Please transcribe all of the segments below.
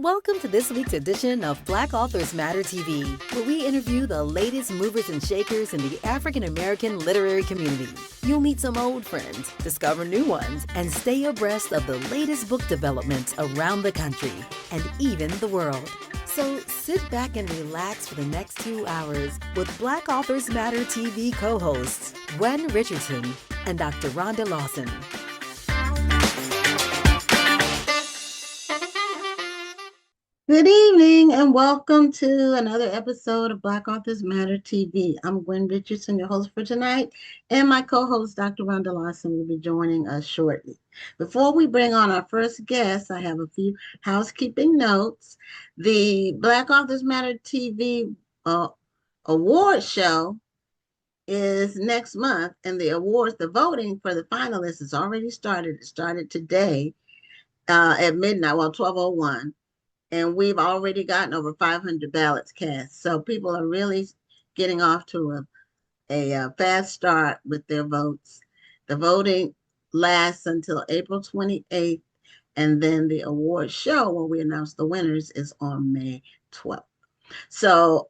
Welcome to this week's edition of Black Authors Matter TV, where we interview the latest movers and shakers in the African American literary community. You'll meet some old friends, discover new ones, and stay abreast of the latest book developments around the country and even the world. So sit back and relax for the next 2 hours with Black Authors Matter TV co-hosts Gwen Richardson and Dr. Rhonda Lawson. Good evening and welcome to another episode of Black Authors Matter TV. I'm Gwen Richardson, your host for tonight, and my co-host Dr. Rhonda Lawson will be joining us shortly. Before we bring on our first guest, I have a few housekeeping notes. The Black Authors Matter TV award show is next month, and the awards, the voting for the finalists has already started. It started today at midnight, 12:01. And we've already gotten over 500 ballots cast. So people are really getting off to a fast start with their votes. The voting lasts until April 28th. And then the award show, when we announce the winners, is on May 12th. So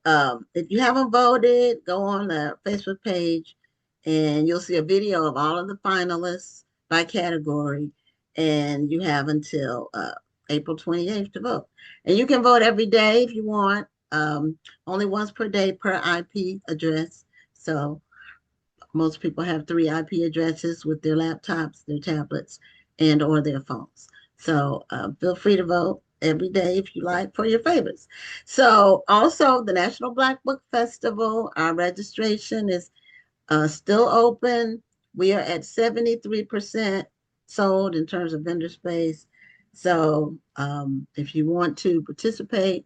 if you haven't voted, go on the Facebook page and you'll see a video of all of the finalists by category. And you have until April 28th to vote. And you can vote every day if you want, only once per day per IP address. So most people have 3 IP addresses with their laptops, their tablets, and or their phones. So feel free to vote every day if you like for your favorites. So also the National Black Book Festival, our registration is still open. We are at 73% sold in terms of vendor space. So if you want to participate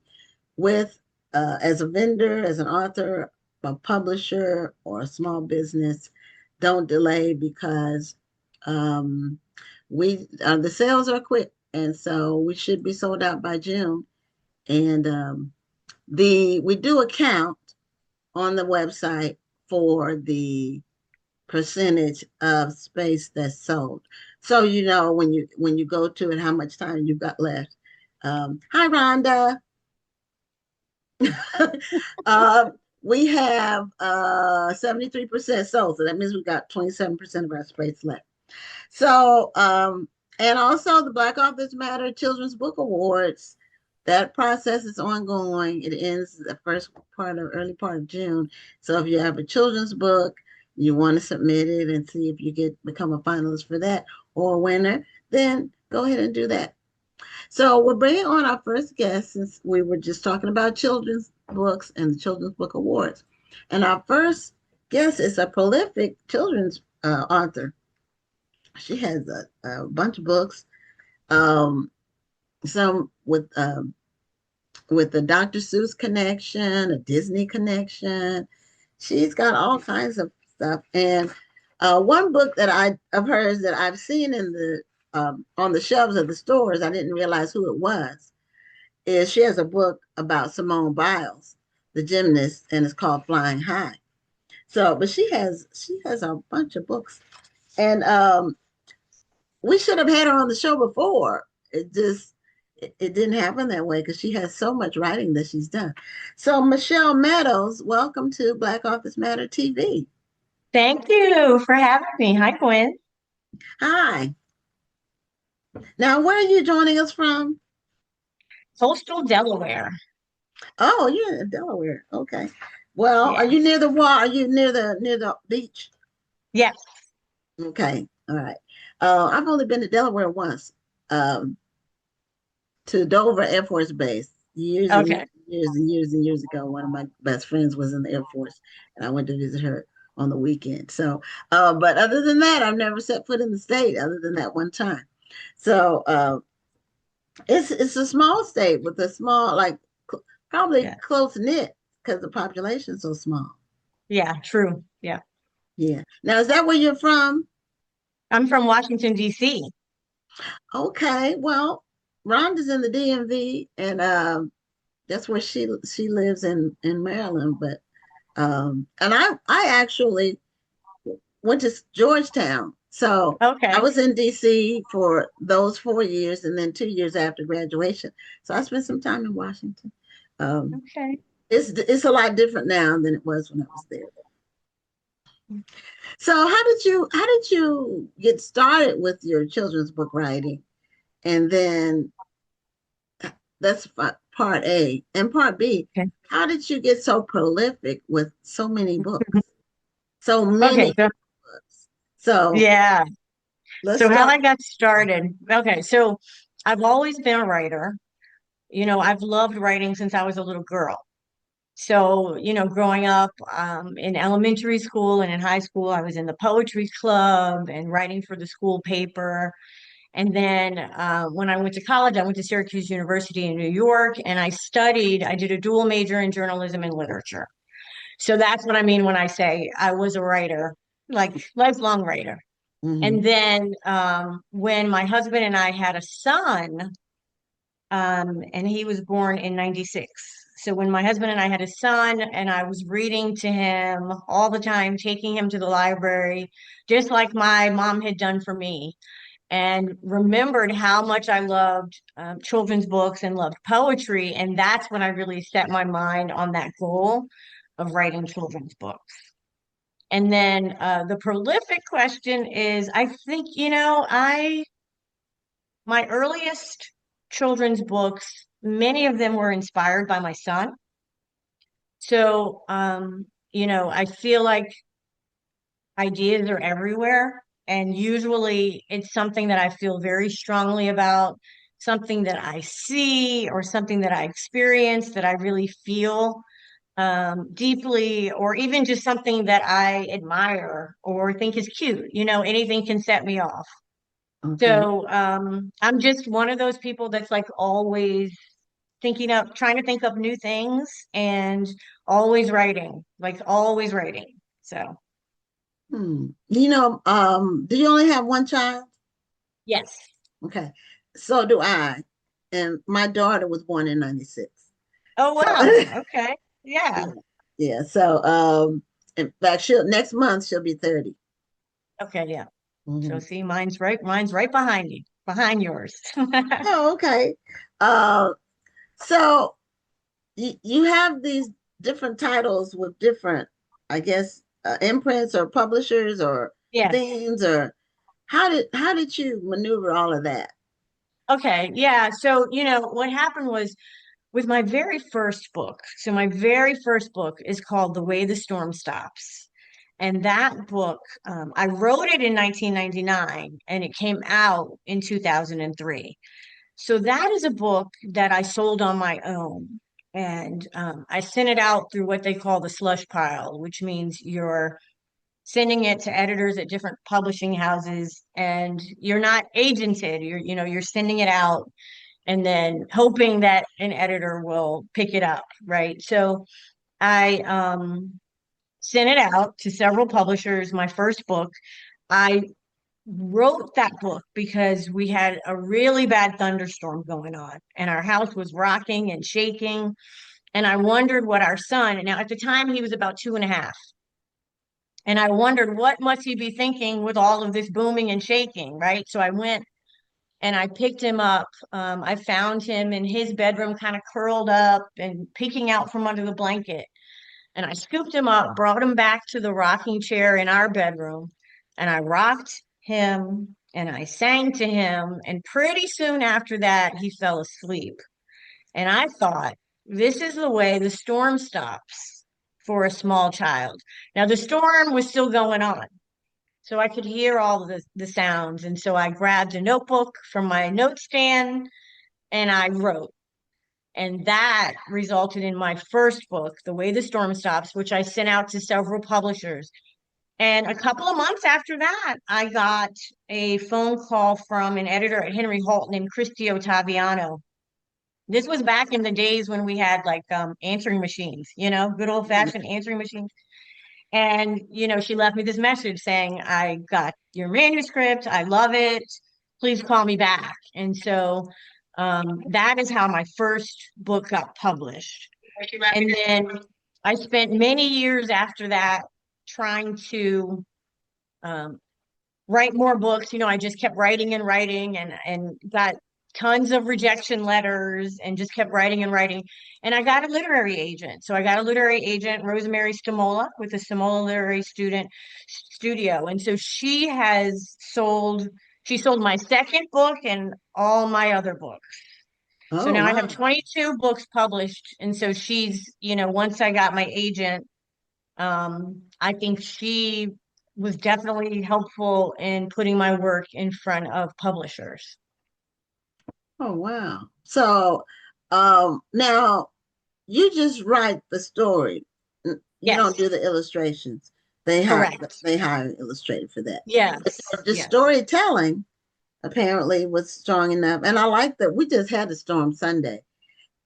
with as a vendor, as an author, a publisher, or a small business, don't delay because the sales are quick, and so we should be sold out by June. And we do a count on the website for the percentage of space that's sold. So you know when you go to it how much time you've got left. Hi Rhonda. We have 73% sold, so that means we've got 27% of our space left. So and also the Black Authors Matter Children's Book Awards, that process is ongoing. It ends the early part of June. So if you have a children's book, you want to submit it and see if you become a finalist for that or a winner, then go ahead and do that. So we're bringing on our first guest, since we were just talking about children's books and the Children's Book Awards. And our first guest is a prolific children's author. She has a bunch of books, some with the Dr. Seuss connection, a Disney connection. She's got all kinds of stuff. And one book that of hers that I've seen in the on the shelves of the stores, I didn't realize who it was, is she has a book about Simone Biles, the gymnast, and it's called Flying High. So, but she has a bunch of books. And we should have had her on the show before. It didn't happen that way because she has so much writing that she's done. So Michelle Meadows, welcome to Black Authors Matter TV. Thank you for having me. Hi, Gwen. Hi. Now, where are you joining us from? Coastal Delaware. Oh, you're in Delaware. Okay. Well, Yeah. Are you near the water? Are you near the beach? Yes. Okay. All right. I've only been to Delaware once. To Dover Air Force Base years and years ago. One of my best friends was in the Air Force, and I went to visit her on the weekend. So, but other than that, I've never set foot in the state other than that one time. So it's a small state with a small, probably close knit because the population's so small. Yeah, true. Yeah. Yeah. Now, is that where you're from? I'm from Washington, D.C. Okay. Well, Rhonda's in the DMV, and that's where she lives in Maryland. But and I actually went to Georgetown, So I Okay. was in DC for those 4 years and then 2 years after graduation. So I spent some time in Washington. Um, Okay. it's a lot different now than it was when I was there. So how did you get started with your children's book writing? And then that's part A. And part B, Okay. how did you get so prolific with so many books? So Okay. many So books. So yeah. let's So how start. I got started. Okay. So I've always been a writer. I've loved writing since I was a little girl. So, growing up in elementary school and in high school, I was in the poetry club and writing for the school paper. And then when I went to college, I went to Syracuse University in New York and I did a dual major in journalism and literature. So that's what I mean when I say I was a writer, like lifelong writer. Mhm. And then when my husband and I had a son, and he was born in 96. So when my husband and I had a son, and I was reading to him all the time, taking him to the library, just like my mom had done for me, and remembered how much I loved children's books and loved poetry. And that's when I really set my mind on that goal of writing children's books. And then the prolific question is, I think, my earliest children's books, many of them were inspired by my son. So, I feel like ideas are everywhere. And usually it's something that I feel very strongly about, something that I see or something that I experience that I really feel deeply, or even just something that I admire or think is cute. Anything can set me off. Okay. So I'm just one of those people that's like always trying to think of new things and always writing, like always writing. So Do you only have one child? yes. Okay. So do I. And my daughter was born in 96. Oh So wow. Okay. Yeah. yeah. Yeah. So in fact next month she'll be 30. Okay. Yeah. So Mhm. see, mine's right behind you, behind yours. Oh, okay. Uh, so you have these different titles with different, I guess, imprints or publishers or Yes. themes, or how did you maneuver all of that? Okay. Yeah. So, what happened was with my very first book. So my very first book is called The Way the Storm Stops. And that book, I wrote it in 1999 and it came out in 2003. So that is a book that I sold on my own. And I sent it out through what they call the slush pile, which means you're sending it to editors at different publishing houses and you're not agented. You're sending it out and then hoping that an editor will pick it up, right? So I sent it out to several publishers. My first book, I wrote that book because we had a really bad thunderstorm going on and our house was rocking and shaking. And I wondered what our son, now at the time he was about 2.5. And I wondered what must he be thinking with all of this booming and shaking, right? So I went and I picked him up. I found him in his bedroom, kind of curled up and peeking out from under the blanket. And I scooped him up, brought him back to the rocking chair in our bedroom, and I rocked him and I sang to him. And pretty soon after that, he fell asleep. And I thought, this is the way the storm stops for a small child. Now, the storm was still going on. So I could hear all the sounds. And so I grabbed a notebook from my notstand and I wrote. And that resulted in my first book, The Way the Storm Stops, which I sent out to several publishers. And a couple of months after that, I got a phone call from an editor at Henry Holt named Christy Ottaviano. This was back in the days when we had like answering machines, good old Mhm. fashioned answering machines. And, she left me this message saying, I got your manuscript. I love it. Please call me back. And so that is how my first book got published. And then I spent many years after that trying to um, write more books. You know, I just kept writing and writing and got tons of rejection letters and just kept writing and writing. And I got a literary agent. So I got a literary agent, Rosemary Stamola, with the Stamola Literary Student Studio. And so she sold my second book and all my other books. So Oh, now I have wow. 22 books published. And so she's, you know, once I got my agent, I think she was definitely helpful in putting my work in front of publishers. Oh, wow. So, now you just write the story. You don't Yes, do the illustrations. They hire correct. they hire an illustrator for that. But Yes, the yes. storytelling apparently was strong enough. And I like that we just had a storm Sunday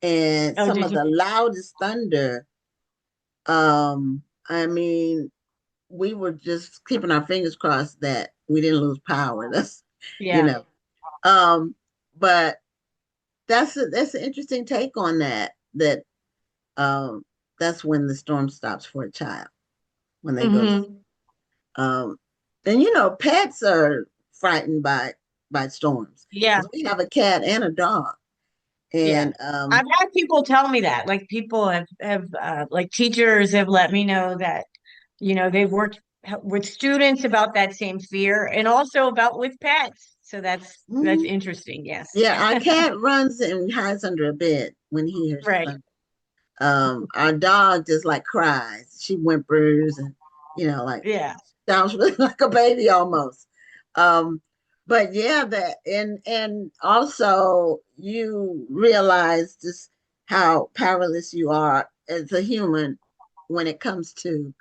and Oh, some did of you? the loudest thunder. I mean, we were just keeping our fingers crossed that we didn't lose power. That's you Yeah. know. Um, but that's an interesting take on that. Um that's when the storm stops for a child when they go to Hmm. um and pets are frightened by storms Yeah, because we have a cat and a dog yeah. and I've had people tell me that, like people have like teachers have let me know that, you know, they've worked with students about that same fear and also about with pets. So that's mhm. interesting. Yes. Yeah, our cat runs and hides under a bed when he hears Right. thunder. Our dog just like cries. She whimpers and like Yeah. sounds really like a baby almost. Um, but yeah, that and also you realize just how powerless you are as a human when it comes to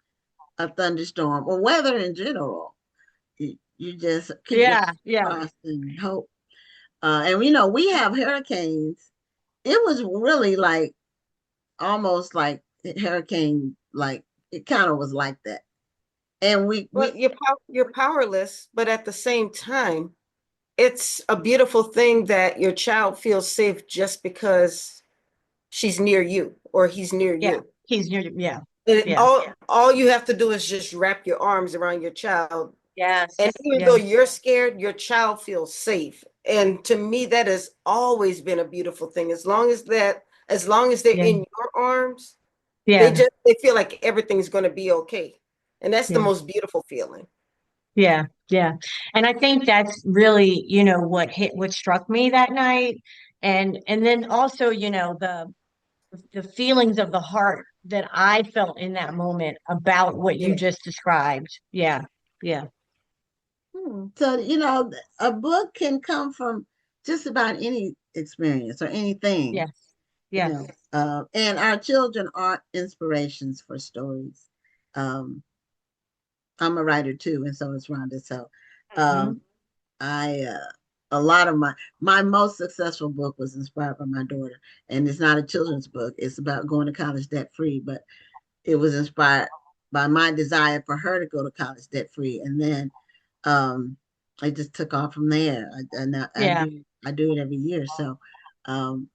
a thunderstorm or weather in general. You just keep your Yeah. fingers Yeah. crossed and hope. And we have hurricanes. It was really like almost like hurricane, like it kind of was like that. And Well, we you're powerless, but at the same time, it's a beautiful thing that your child feels safe just because she's near you or he's near Yeah. you. He's near. Yeah. And Yeah. all you have to do is just wrap your arms around your child. And Yes. even though Yes. you're scared, your child feels safe. And to me, that has always been a beautiful thing. As long as they're Yeah. in your arms, Yeah. they feel like everything's going to be okay. And that's the Yeah. most beautiful feeling. Yeah. Yeah. And I think that's really, you know, what struck me that night. And then also, you know, the feelings of the heart that I felt in that moment about what you Yeah. just described. Yeah. Yeah. So, a book can come from just about any experience or anything, Yes. Yes. and our children are inspirations for stories. Um, I'm a writer too, and so is Rhonda. So, Hmm. um, a lot of my most successful book was inspired by my daughter, and it's not a children's book. It's about going to college debt free, but it was inspired by my desire for her to go to college debt free, and then um, I just took off from there. Yeah. I do it every year. So, um,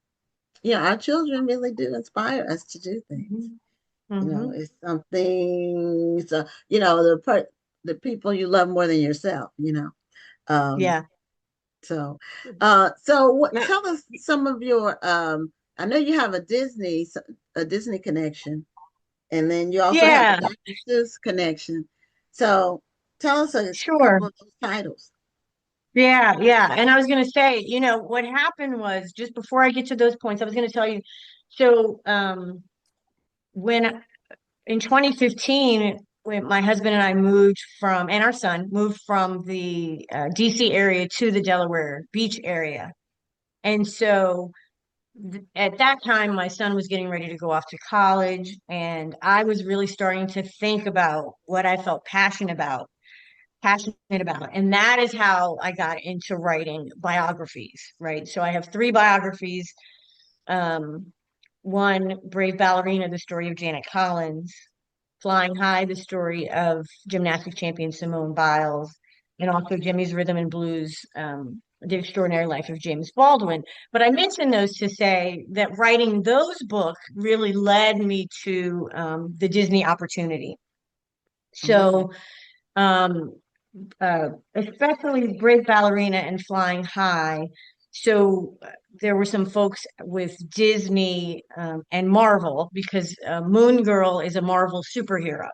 our children really do inspire us to do things. Hmm. Hmm. It's something. So, the people you love more than yourself. Um, Yeah. Now, tell us some of your. I know you have a Disney connection, and then you also have a Yeah. Dr. Seuss connection. So tell us a Sure. couple of those titles. Yeah, yeah. And I was going to say, you know, what happened was just before I get to those points, I was going to tell you. So, when in 2015, when my husband and I and our son moved from the DC area to the Delaware Beach area. And so at that time, my son was getting ready to go off to college, and I was really starting to think about what I felt passionate about. And that is how I got into writing biographies, right? So I have three biographies. Um, One, Brave Ballerina, the story of Janet Collins, Flying High, the story of gymnastics champion Simone Biles, and also Jimmy's Rhythm and Blues, The Extraordinary Life of James Baldwin. But I mention those to say that writing those books really led me to the Disney opportunity. Mm, So um, especially Brave Ballerina and Flying High. So there were some folks with Disney and Marvel because Moon Girl is a Marvel superhero.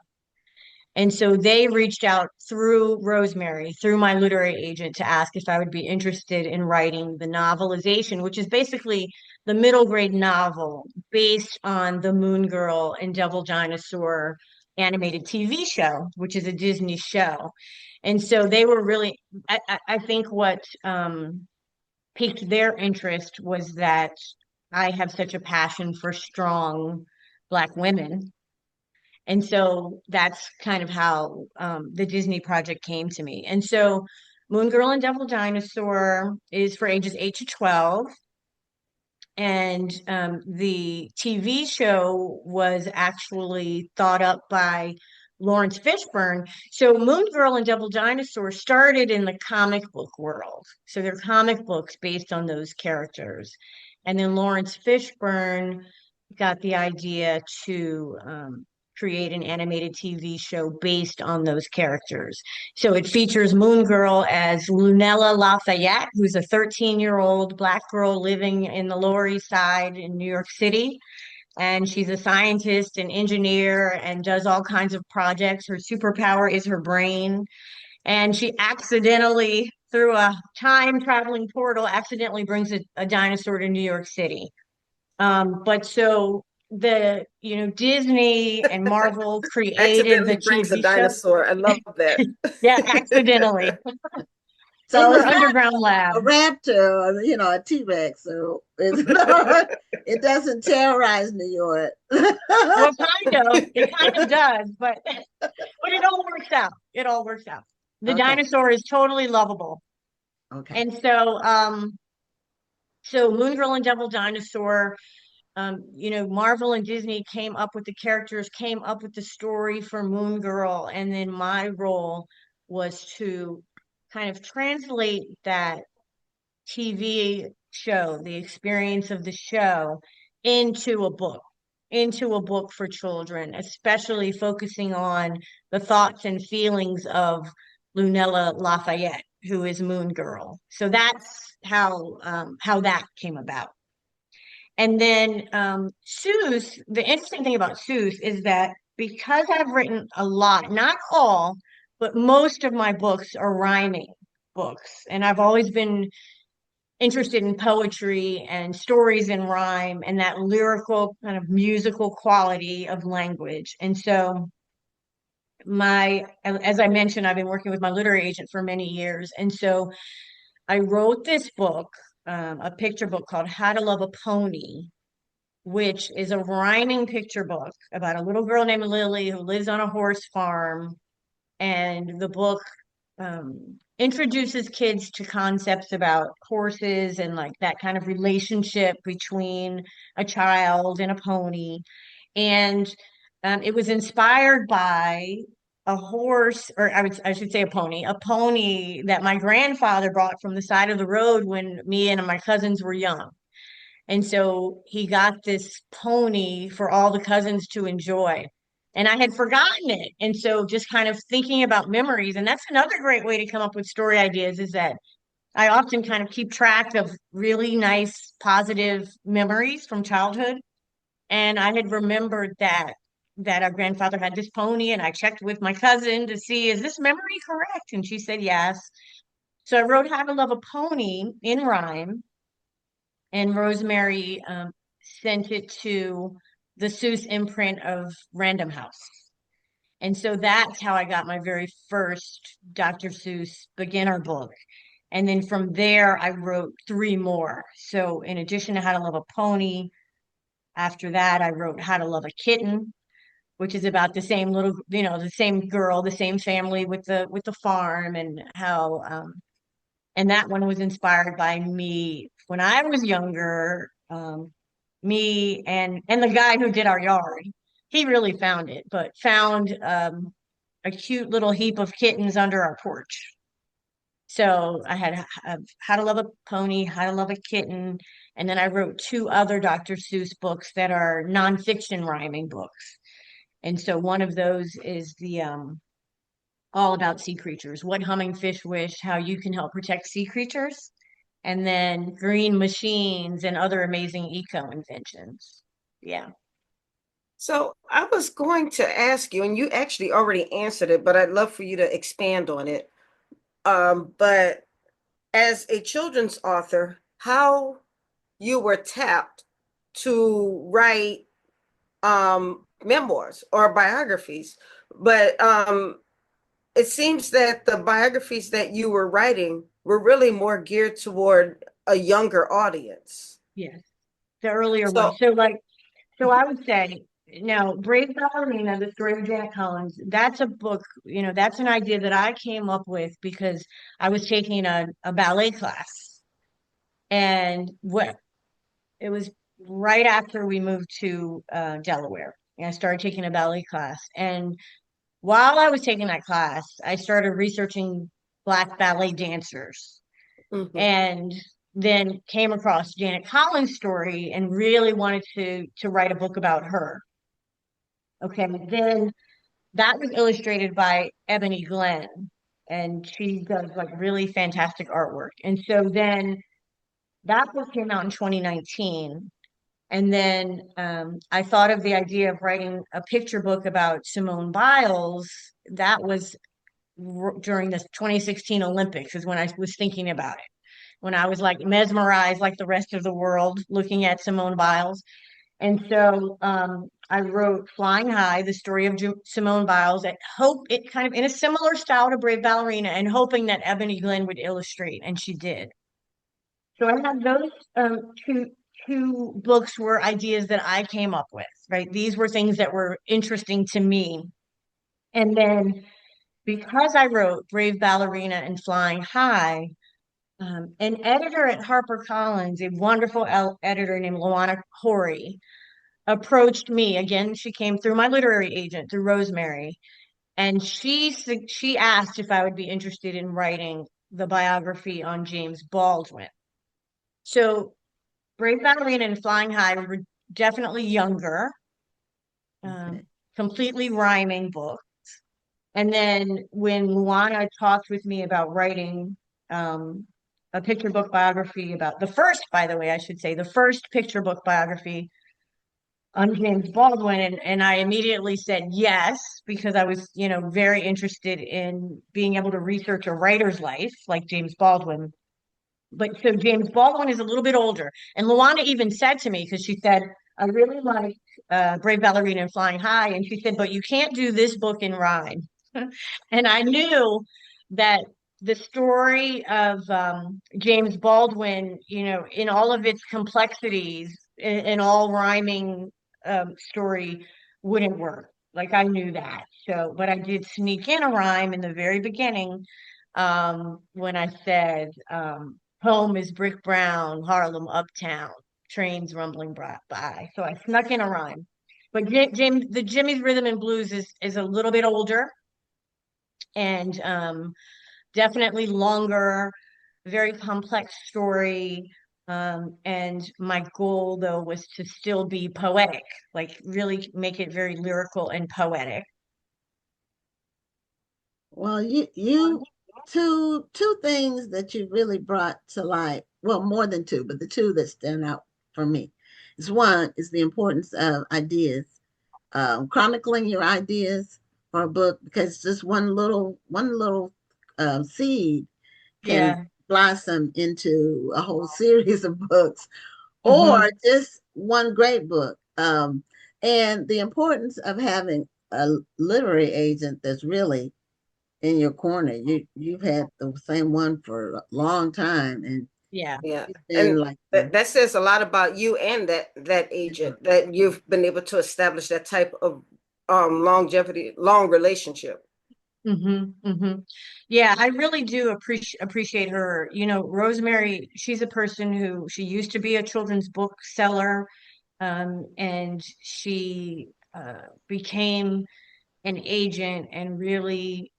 And so they reached out through Rosemary, through my literary agent, to ask if I would be interested in writing the novelization, which is basically the middle grade novel based on the Moon Girl and Devil Dinosaur animated TV show, which is a Disney show. And so they were really, I think what piqued their interest was that I have such a passion for strong Black women, and so that's kind of how the Disney project came to me. And so Moon Girl and Devil Dinosaur is for ages 8 to 12. And the TV show was actually thought up by Lawrence Fishburne. So Moon Girl and Devil Dinosaur started in the comic book world. So they're comic books based on those characters. And then Lawrence Fishburne got the idea to create an animated TV show based on those characters. So it features Moon Girl as Lunella Lafayette, who's a 13-year-old Black girl living in the Lower East Side in New York City. And she's a scientist and engineer and does all kinds of projects. Her superpower is her brain. And she accidentally, through a time traveling portal, accidentally brings a dinosaur to New York City. But so Disney and Marvel created the Accidentally brings a TV show. dinosaur. I love that. Yeah, accidentally. So In it's her not underground lab. a raptor or, a T-Rex. So it's not, it doesn't terrorize New York. Well, it kind of does, but it all works out. It all works out. The Okay. dinosaur is totally lovable. Okay. And so Moon Girl and Devil Dinosaur, Marvel and Disney came up with the characters, came up with the story for Moon Girl, and then my role was to kind of translate that TV show, the experience of the show, into a book for children, especially focusing on the thoughts and feelings of Lunella Lafayette, who is Moon Girl. So that's how that came about. And then Seuss, the interesting thing about Seuss is that because I've written a lot, not all, but most of my books are rhyming books. And I've always been interested in poetry and stories in rhyme and that lyrical kind of musical quality of language. And so as I mentioned, I've been working with my literary agent for many years. And so I wrote this book, a picture book called How to Love a Pony, which is a rhyming picture book about a little girl named Lily who lives on a horse farm. And the book introduces kids to concepts about horses and like that kind of relationship between a child and a pony. And it was inspired by a horse, or I should say a pony that my grandfather brought from the side of the road when me and my cousins were young. And so he got this pony for all the cousins to enjoy. And I had forgotten it. And so just kind of thinking about memories, and that's another great way to come up with story ideas, is that I often kind of keep track of really nice, positive memories from childhood. And I had remembered that our grandfather had this pony, and I checked with my cousin to see, is this memory correct? And she said yes. So I wrote How to Love a Pony in rhyme, and Rosemary sent it to the Seuss imprint of Random House. And so that's how I got my very first Dr. Seuss beginner book. And then from there, I wrote 3 more. So in addition to How to Love a Pony, after that, I wrote How to Love a Kitten, which is about the same little, the same girl, the same family with the farm, and how and that one was inspired by me when I was younger. Me and the guy who did our yard, he really found it, but found a cute little heap of kittens under our porch. So I had How to Love a Pony, How to Love a Kitten, and then I wrote 2 other Dr. Seuss books that are nonfiction rhyming books. And so one of those is all about sea creatures, what humming fish wish, how you can help protect sea creatures, and then green machines and other amazing eco inventions. Yeah. So I was going to ask you, and you actually already answered it, but I'd love for you to expand on it. But as a children's author, how you were tapped to write memoirs or biographies, but it seems that the biographies that you were writing were really more geared toward a younger audience. Yes. The earlier one. So, So I would say, now, Brave Ballerina, the story of Janet Collins, that's a book, that's an idea that I came up with because I was taking a ballet class. And what it was right after we moved to Delaware. And I started taking a ballet class. And while I was taking that class, I started researching Black ballet dancers. mhm. And then came across Janet Collins' story and really wanted to write a book about her. Okay, then that was illustrated by Ebony Glenn, and she does like really fantastic artwork. And so then that book came out in 2019. And then I thought of the idea of writing a picture book about Simone Biles. That was during the 2016 Olympics, is when I was thinking about it. When I was like mesmerized, like the rest of the world, looking at Simone Biles. And so I wrote Flying High, the story of Simone Biles, at hope it kind of in a similar style to Brave Ballerina, and hoping that Ebony Glenn would illustrate, and she did. So I have those two books were ideas that I came up with, right? These were things that were interesting to me. And then because I wrote Brave Ballerina and Flying High, an editor at HarperCollins, a wonderful editor named Luana Corey, approached me. Again, she came through my literary agent, through Rosemary, and she asked if I would be interested in writing the biography on James Baldwin. So Brave Ballerina and Flying High were definitely younger, Okay. completely rhyming books. And then when Luana talked with me about writing a picture book biography about the first, by the way, I should say, the first picture book biography on James Baldwin, and I immediately said yes, because I was, very interested in being able to research a writer's life like James Baldwin. But so James Baldwin is a little bit older. And Luana even said to me, because she said, I really like Brave Ballerina and Flying High. And she said, but you can't do this book in rhyme. And I knew that the story of James Baldwin, in all of its complexities, in all rhyming story wouldn't work. Like I knew that. So, but I did sneak in a rhyme in the very beginning when I said, home is brick brown, Harlem uptown, trains rumbling by. So I snuck in a rhyme. But James, the Jimmy's Rhythm and Blues is a little bit older and definitely longer, very complex story. And my goal, though, was to still be poetic, like really make it very lyrical and poetic. Well, you two things that you really brought to light. Well, more than two, but the two that stand out for me is one is the importance of ideas, chronicling your ideas for a book, because just one little seed can Yeah. blossom into a whole series of books, Hmm. or just one great book. And the importance of having a literary agent that's really in your corner. You've had the same one for a long time, and Yeah. Yeah. it's been And like that says a lot about you and that agent, that you've been able to establish that type of longevity, long relationship. Yeah, I really do appreciate her. Rosemary, she's a person who she used to be a children's book seller, and she became an agent and really,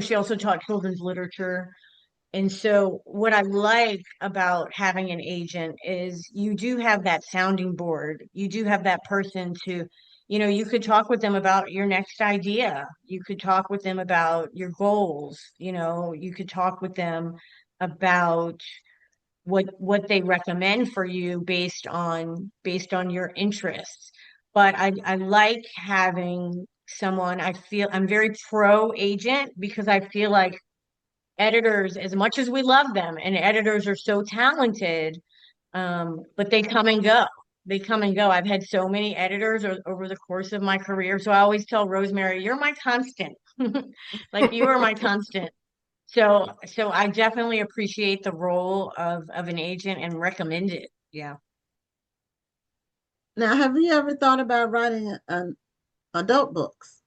she also taught children's literature. And so, what I like about having an agent is you do have that sounding board. You do have that person to you could talk with them about your next idea. You could talk with them about your goals. You could talk with them about what they recommend for you based on your interests. But I like having someone. I feel I'm very pro agent because I feel like editors, as much as we love them, and editors are so talented, but they come and go. They come and go. I've had so many editors over the course of my career. So I always tell Rosemary, you're my constant. Like you are my constant. So I definitely appreciate the role of an agent and recommend it. Yeah. Now, have you ever thought about writing an adult books?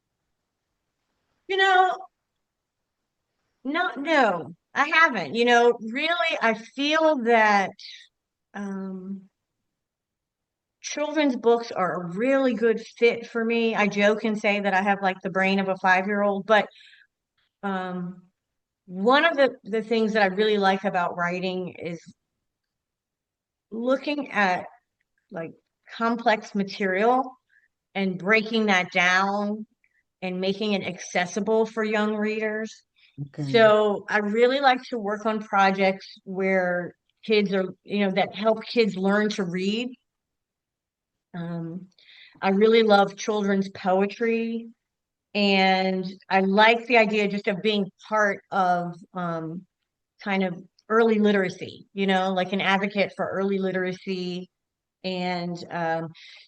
You know, no, I haven't. Really, I feel that um children's books are a really good fit for me. I joke and say that I have like the brain of a 5-year-old, but um one of the things that I really like about writing is looking at like complex material and breaking that down and making it accessible for young readers. Okay. So I really like to work on projects where kids are, that help kids learn to read. Um, I really love children's poetry, and I like the idea just of being part of kind of early literacy, like an advocate for early literacy. And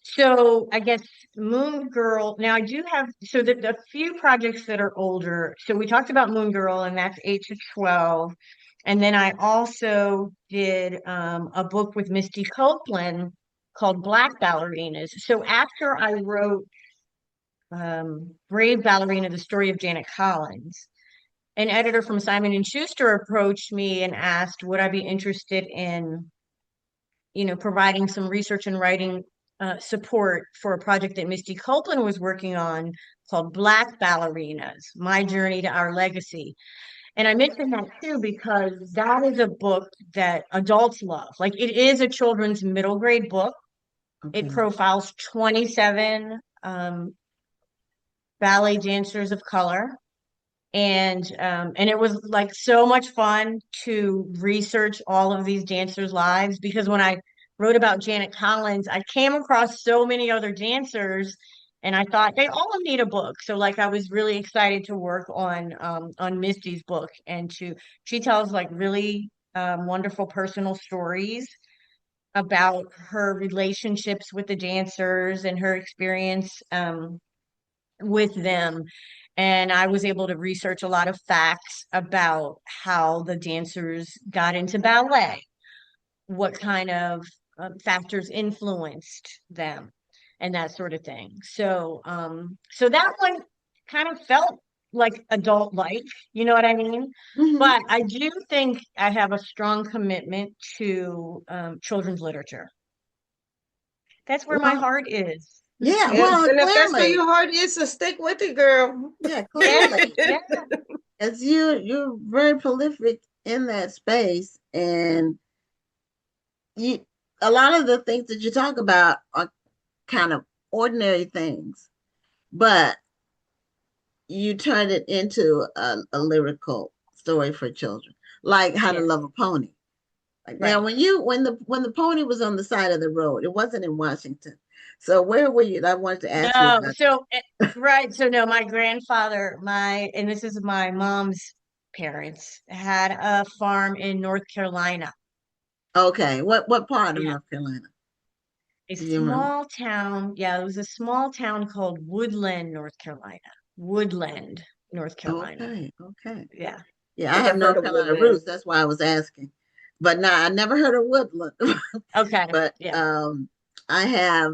so I guess Moon Girl, now I do have, so the few projects that are older. So we talked about Moon Girl, and that's 8 to 12. And then I also did a book with Misty Copeland called Black Ballerinas. So after I wrote Brave Ballerina, the story of Janet Collins, an editor from Simon and Schuster approached me and asked, would I be interested in providing some research and writing support for a project that Misty Copeland was working on called Black Ballerinas, My Journey to Our Legacy. And I mentioned that too because that is a book that adults love. Like it is a children's middle grade book. Okay. It profiles 27 ballet dancers of color. And it was like so much fun to research all of these dancers' lives because when I wrote about Janet Collins, I came across so many other dancers and I thought they all need a book. So like I was really excited to work on Misty's book and she tells like really wonderful personal stories about her relationships with the dancers and her experience with them. And I was able to research a lot of facts about how the dancers got into ballet, what kind of factors influenced them, and that sort of thing. So that one kind of felt like adult like, you know what I mean? Mhm. But I do think I have a strong commitment to children's literature. That's where my Well, heart is. yeah, And, well, and if that's where clearly, your heart is, so stick with it, girl. yeah, Yeah, clearly, yeah. as you're very prolific in that space, and you a lot of the things that you talk about are kind of ordinary things, but you turn it into a lyrical story for children, like How to Yes, Love a Pony. Like now, right. when the pony was on the side of the road, it wasn't in Washington. So where were you? I wanted to ask you No, about that. right. So no, my grandfather, and this is my mom's parents, had a farm in North Carolina. Okay, what part of Yeah, North Carolina a do you remember? small town. Yeah, it was a small town called Woodland, North Carolina. Woodland, North Carolina. Okay, okay. Yeah. Yeah, I I think have I've heard North of Carolina Woodland. roots. That's why I was asking. But no, I never heard of Woodland. Okay. But Yeah. I have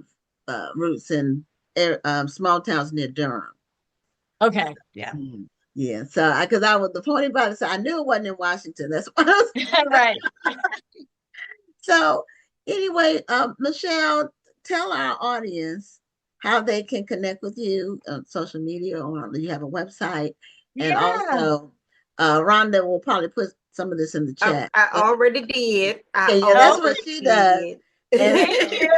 roots in small towns near Durham. Okay. Yeah. Mhm. Yeah, so because I was the pony body, so I knew it wasn't in Washington. That's why I was. Right. So anyway, Michelle, tell our audience how they can connect with you on social media, or you have a website, and Yeah. also Rhonda will probably put some of this in the I, chat. I already did. I Okay, yeah, that's what already Okay. she does. did. And Thank you.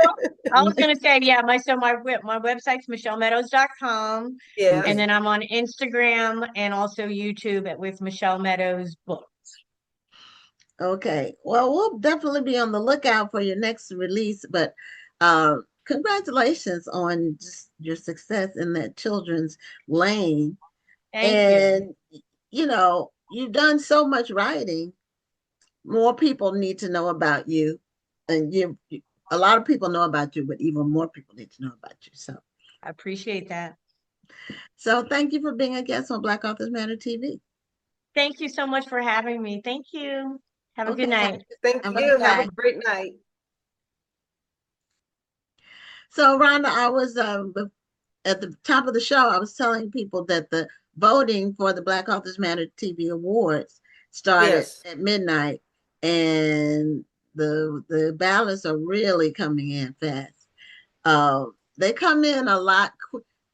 I was gonna say, yeah, my website's michellemeadows.com. And Yes. then I'm on Instagram and also YouTube with Michelle Meadows Book. okay, well, we'll definitely be on the lookout for your next release, but congratulations on just your success in that children's lane. Thank you. And you've done so much writing. More people need to know about you, and a lot of people know about you, but even more people need to know about you. I appreciate that. So thank you for being a guest on Black Authors Matter TV. Thank you so much for having me. Thank you. Have a good Okay, night. Thank have a you. good Have a night. great night. So Rhonda, I was at the top of the show, I was telling people that the voting for the Black Authors Matter TV Awards started Yes. at midnight, and the ballots are really coming in fast. They come in a lot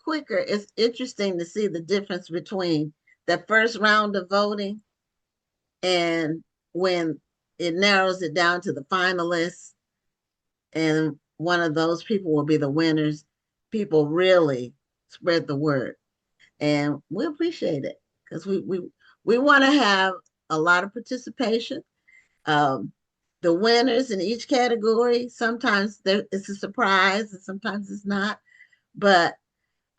quicker. It's interesting to see the difference between the first round of voting and when it narrows it down to the finalists, and one of those people will be the winners. People really spread the word, and we appreciate it because we want to have a lot of participation. Um, the winners in each category, sometimes it's a surprise and sometimes it's not. But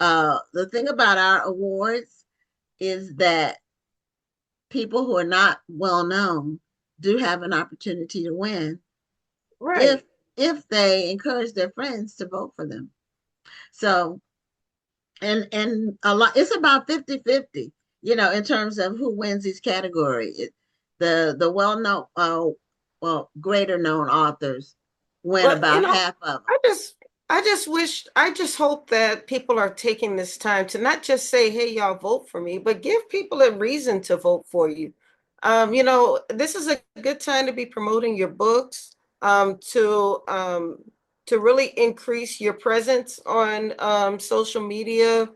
the thing about our awards is that people who are not well known do have an opportunity to win if Right. if they encourage their friends to vote for them. So and a lot, it's about 50-50, in terms of who wins each category. The well-known, greater known authors win Well, about half of them. I just hope that people are taking this time to not just say, hey, y'all vote for me, but give people a reason to vote for you. This is a good time to be promoting your books, to really increase your presence on social media,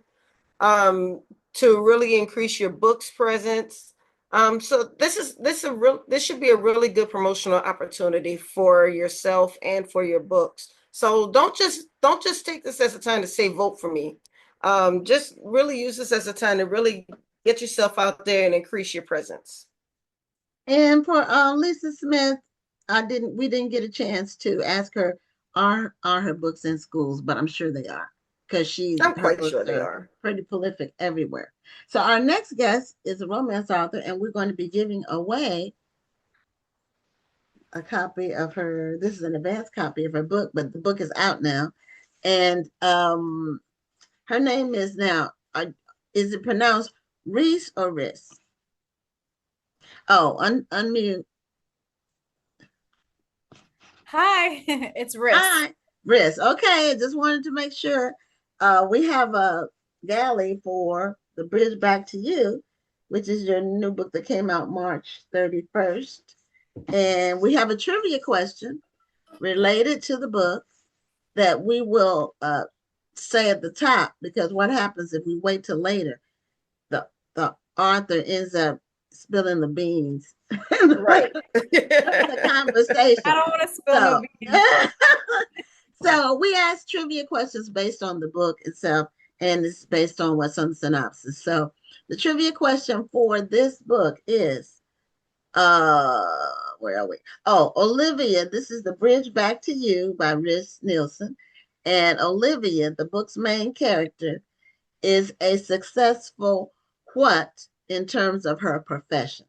um, to really increase your book's presence. So this should be a really good promotional opportunity for yourself and for your books. So don't just take this as a time to say vote for me. Just really use this as a time to really get yourself out there and increase your presence. And for Lisa Smith, we didn't get a chance to ask her, are her books in schools, but I'm sure they are, because I'm her quite sure books they are are. pretty prolific everywhere. So our next guest is a romance author, and we're going to be giving away a copy of her. This is an advanced copy of her book, but the book is out now. And her name is now, is it pronounced Reese or Riss? Oh, unmute. Hi, it's Riss. Hi, Riss. Okay, just wanted to make sure. We have a galley for The Bridge Back to You, which is your new book that came out March 31st. And we have a trivia question related to the book that we will say at the top, because what happens if we wait till later? The author ends up spilling the beans in Right. the I conversation. don't want to spill no So, beans. so we ask trivia questions based on the book itself, and it's based on what's on the synopsis. So the trivia question for this book is, where are we? Oh, Olivia, this is The Bridge Back to You by Rhys Neilson. And Olivia, the book's main character, is a successful what in terms of her profession?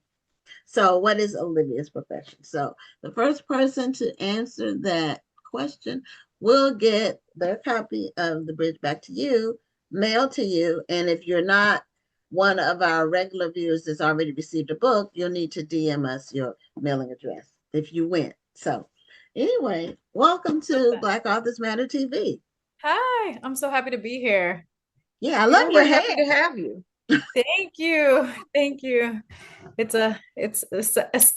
So, what is Olivia's profession? So, the first person to answer that question will get their copy of The Bridge Back to You mailed to you. And if you're not one of our regular viewers that's already received a book, you'll need to DM us your mailing address if you win. So, anyway, welcome to Black Authors Matter TV. Hi, I'm so happy to be here. Yeah, I love Yeah, your we're happy to hair. have you. Thank you. Thank you. It's a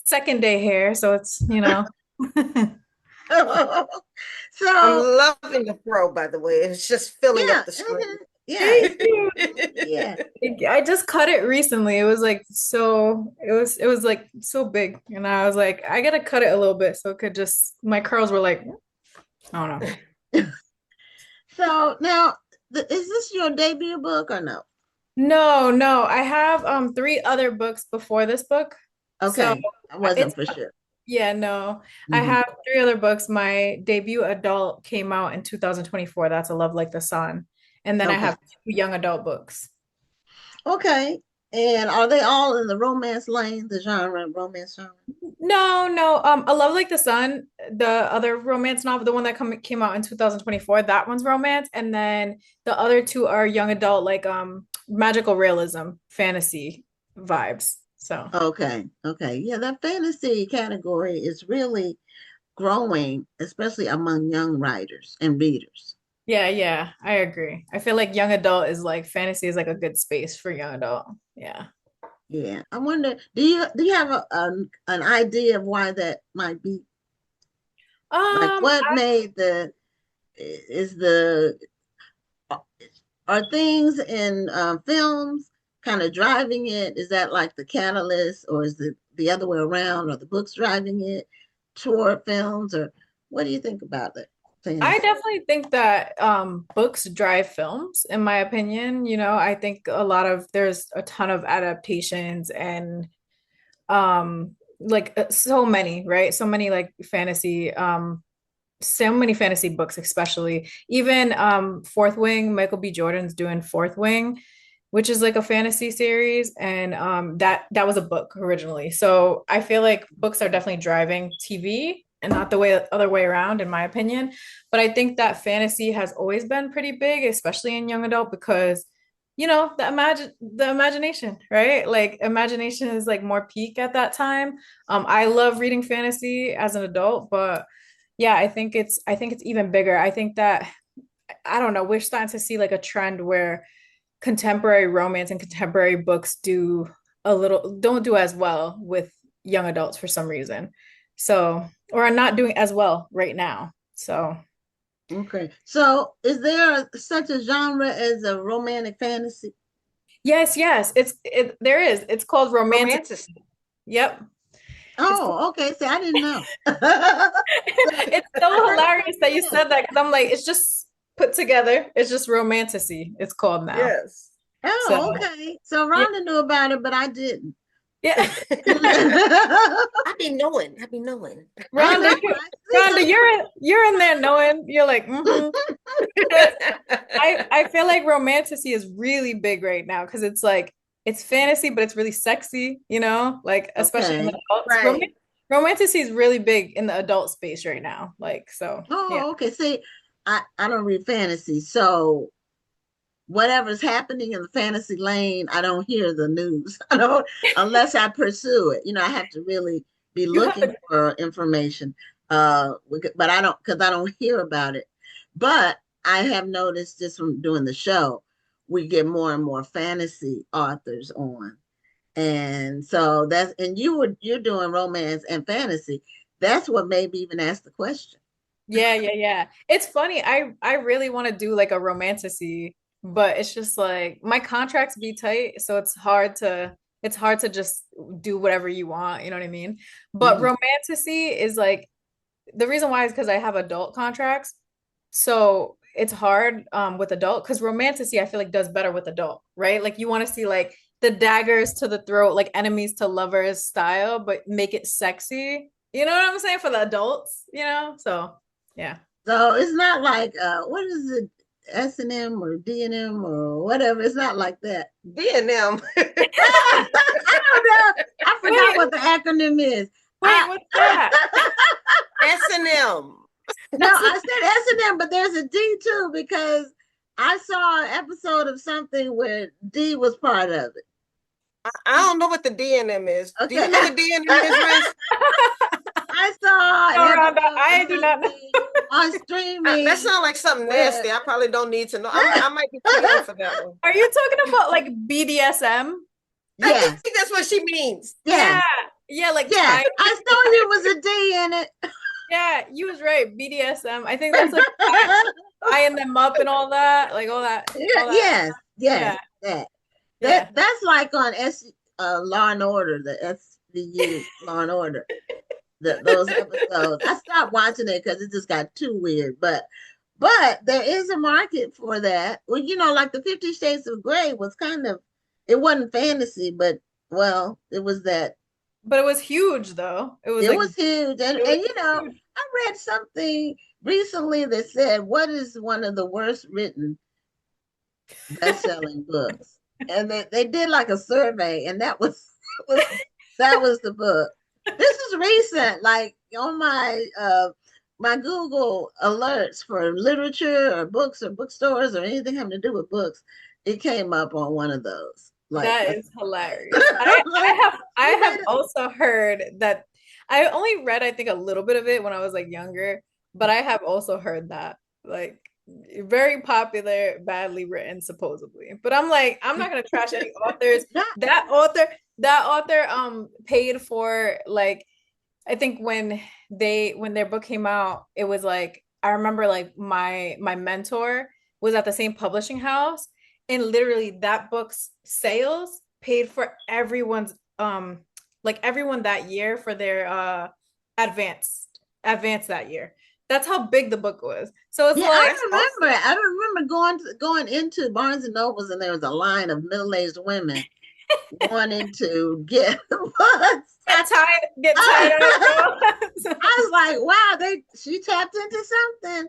second day hair, so it's. I'm So, loving the throw, by the way. It's just filling yeah, up the screen. yeah, Thank you. yeah. I just cut it recently. It was like it was like so big, and I was like, I gotta cut it a little bit so it could just my curls were like I don't know. So now, is this your debut book or no? No. I have three other books before this book. So Okay, I wasn't it's for sure. yeah, no. I Mhm. have three other books. My debut adult came out in 2024. That's A Love Like the Sun. And then I Okay, have two young adult books. okay. And are they all in the romance lane, the genre, romance genre? No. A Love Like the Sun, the other romance novel, the one that came out in 2024, that one's romance. And then the other two are young adult, like magical realism, fantasy vibes. So Okay, okay. Yeah, that fantasy category is really growing, especially among young writers and readers. yeah, I agree. I feel like young adult is like fantasy is like a good space for young adult. Yeah. Yeah, I wonder, do you have an idea of why that might be? Like, Um, what made the is the are things in films kind of driving it? Is that like the catalyst, or is it the other way around? Or the books driving it toward films, or what do you think about that? I Fantasy. definitely think that books drive films, in my opinion. You know, I think there's a ton of adaptations and like so many, right? So many fantasy books, especially even Fourth Wing, Michael B. Jordan's doing Fourth Wing, which is like a fantasy series, and that was a book originally. So I feel like books are definitely driving TV and not the other way around, in my opinion. But I think that fantasy has always been pretty big, especially in young adult, because the imagination, right? Like imagination is like more peak at that time. I love reading fantasy as an adult, but yeah, I think it's even bigger. I think that I don't know, we're starting to see like a trend where contemporary romance and contemporary books don't do as well with young adults for some reason. So, or are not doing as well right now. So, Okay, so is there such a genre as a romantic fantasy? yes, there is. It's called romantic. Romantic. Yep. It's Oh, okay. See, I didn't know. So- it's so hilarious that you said that because I'm like, it's just put together. It's just romanticy. It's called now. Yes. So Oh, okay. So yeah, Rhonda knew about it, but I didn't. yeah. I be knowing. I be knowing. I Rhonda, know, you, right? Rhonda, you're in there knowing you're like, because I feel like romanticy is really big right now because it's like it's fantasy, but it's really sexy, like especially in the Okay. adults. Right. Romanticy is really big in the adult space right now. Like, so yeah. Oh, okay. See, I don't read fantasy, so whatever's happening in the fantasy lane, I don't hear the news. I don't unless I pursue it. I have to really be You have looking to, for information. But I don't because I don't hear about it. But I have noticed just from doing the show, we get more and more fantasy authors on. And so you're doing romance and fantasy. That's what made me even ask the question. yeah. It's funny. I really want to do like a romanticy, but it's just like my contracts be tight, so it's hard to just do whatever you want, you know what I mean? But Mhm. romanticy is like the reason why is because I have adult contracts. So it's hard with adult because romanticy I feel like does better with adult, right? Like you want to see like the daggers to the throat, like enemies to lovers style, but make it sexy. You know what I'm saying? For the adults, So yeah. So it's not like what is it, S&M or D&M or whatever. It's not like that. D&M. I don't know. I forgot Wait, what the acronym is. wait, I what's that? S&M. no, I said S&M, but there's a D too because I saw an episode of something where D was part of it. I don't know what the D&M is. Do Okay. you know what D&M is, Riz? I saw No, an Rhonda, episode I of do not know. something on That streaming sounds like something where nasty. I probably don't need to know. I might be too young for that one. Are you talking about like BDSM? I think yes, that's what she means. Yeah, yes, yeah, like yes. tie. I told you it was a D in it. Yeah, you was right. BDSM. I think that's like tying them up and all that, like all that. Yes, yes, Yeah, that yeah. that's like on Law and Order, the SVU Law and Order. those episodes. I stopped watching it because it just got too weird. But there is a market for that. Well, like the 50 Shades of Grey was kind of, it wasn't fantasy, but well, it was that. But it was huge though. It was It like was huge. And huge. I read something recently that said, what is one of the worst written best-selling books? And they did like a survey, and that was that was the book. This is recent, like on my Google alerts for literature or books or bookstores or anything having to do with books, it came up on one of those. Like that is hilarious. I have also heard that. I only read, I think, a little bit of it when I was like younger, but I have also heard that like very popular, badly written, supposedly. But I'm like, I'm not gonna trash any authors. That author paid for, like, I think when their book came out, it was like, I remember like my mentor was at the same publishing house, and literally that book's sales paid for everyone's like everyone that year for their advance that year. That's how big the book was. So it's yeah, like I remember going into Barnes and Nobles, and there was a line of middle-aged women wanting to get books. Get tired of it. I was like, wow, she tapped into something.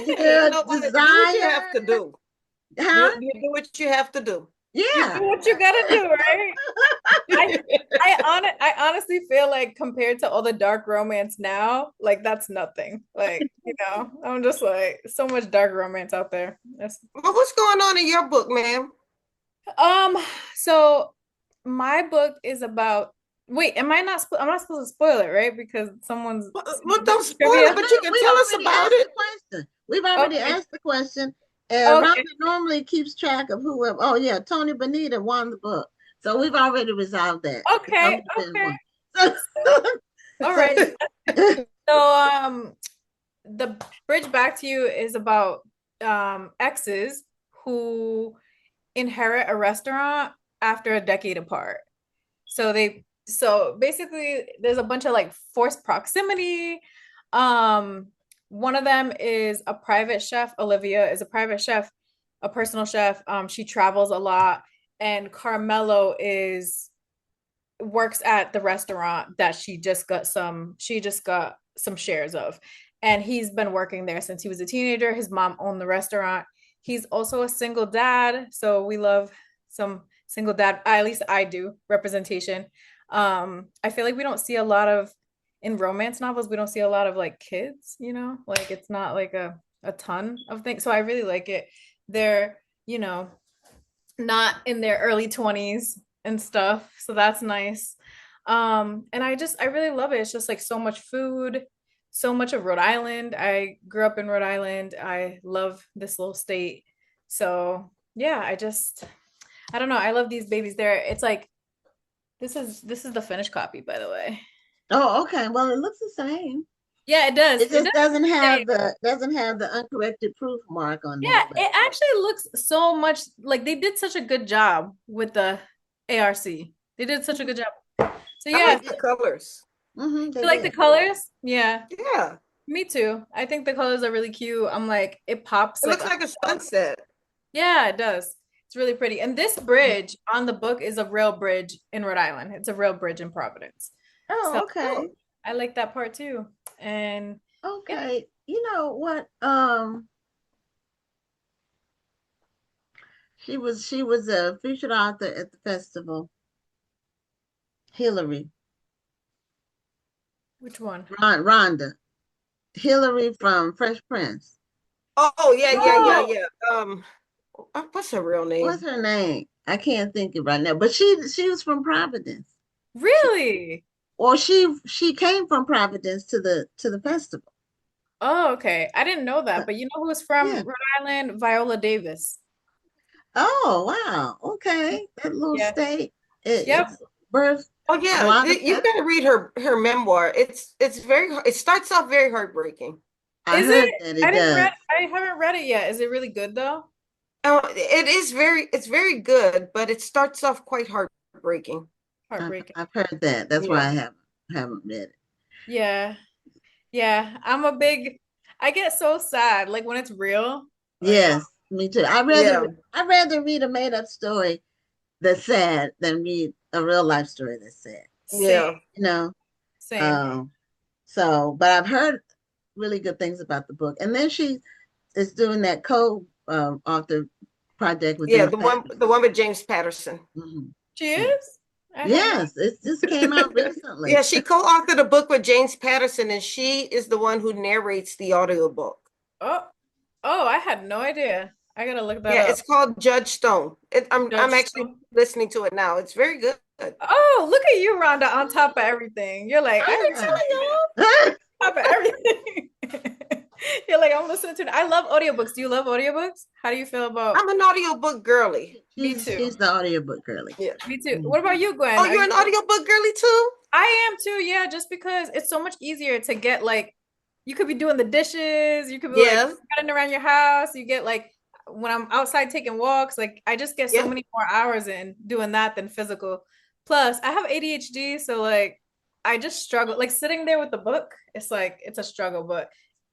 You know what? Desire. Do what you have to do. Huh? You do what you have to do. Yeah. You do what you gotta do, right? I honestly feel like compared to all the dark romance now, like that's nothing. Like, I'm just like, so much dark romance out there. Well, what's going on in your book, ma'am? So my book is about. Wait, I'm not supposed to spoil it, right? Because someone's. Well, don't spoil it, but you can tell us about it. We've already asked the question. Okay. Rhonda normally keeps track of whoever. Oh yeah, Tony Benita won the book, so we've already resolved that. Okay. All right. So the Bridge Back to You is about exes who inherit a restaurant after a decade apart. So basically there's a bunch of like forced proximity. One of them is a private chef. Olivia is a private chef, a personal chef. She travels a lot, and Carmelo works at the restaurant that she just got some shares of, and he's been working there since he was a teenager. His mom owned the restaurant. He's also a single dad, so we love some single dad, at least I do, representation. I feel like we don't see a lot of, in romance novels, we don't see a lot of like kids, like it's not like a ton of things. So I really like it. They're, not in their early 20s and stuff. So that's nice. And I really love it. It's just like so much food, so much of Rhode Island. I grew up in Rhode Island. I love this little state. So yeah, I don't know. I love these babies there. It's like, this is the finished copy, by the way. Oh, okay. Well, it looks the same. Yeah, it does. It just doesn't have the uncorrected proof mark on there. Yeah, it actually looks so much like they did such a good job with the ARC. They did such a good job. So yeah, I like the colors. You like the colors? Yeah. Yeah. Me too. I think the colors are really cute. I'm like, it pops. It looks like a sunset. Yeah, it does. It's really pretty. And this bridge on the book is a real bridge in Rhode Island. It's a real bridge in Providence. Oh, So, okay. I like that part too. And Okay. You know what? She was a featured author at the festival. Hillary. which one? Rhonda. Hillary from Fresh Prince. Oh, yeah. What's her real name? What's her name? I can't think of it right now. But she was from Providence. Really? Or she came from Providence to the festival. Oh, okay. I didn't know that, but you know who was from Yeah. Rhode Island? Viola Davis. Oh, wow. Okay. That little state. Yep. It's birth. Oh yeah, you got to read her memoir. It starts off very heartbreaking. I heard that it does. I haven't read it yet. Is it really good though? It's very good, but it starts off quite heartbreaking. Heartbreaking. I've heard that. That's why I haven't read it. Yeah. Yeah. I get so sad like when it's real. Like, Yes, me too. Yeah. I'd rather read a made up story that's sad than read a real life story that's sad. same, Yeah. You know. same. Um, but I've heard really good things about the book. And then she is doing that co-author project with Yeah. James The Patterson. one with James Patterson. Mhm. She Yeah. is? I had no. Yes, it just came out Yeah, recently. she co-authored a book with James Patterson, and she is the one who narrates the audiobook. Oh, oh, I had no idea. I gotta look that Yeah, up. it's called Judge Stone. I'm Judge actually Stone. listening to it now. It's very good. Oh, look at you, Rhonda, on top of everything. You're like, I read Yeah. on top of everything. You're like, I'm listening to it. I love audiobooks. Do you love audiobooks? How do you feel about I'm an audiobook girly. me too? She's the audiobook girly. Yeah. Me too. Mhm. What about you, Gwen? Oh, Are you're you an audiobook girly too? I am too, yeah, just because it's so much easier to get like you could be doing the dishes, you could be like Yeah. running around your house, you get like when I'm outside taking walks, like I just get so Yeah. many more hours in doing that than physical. Plus, I have ADHD, so like I just struggle like sitting there with the book, it's like it's a struggle, but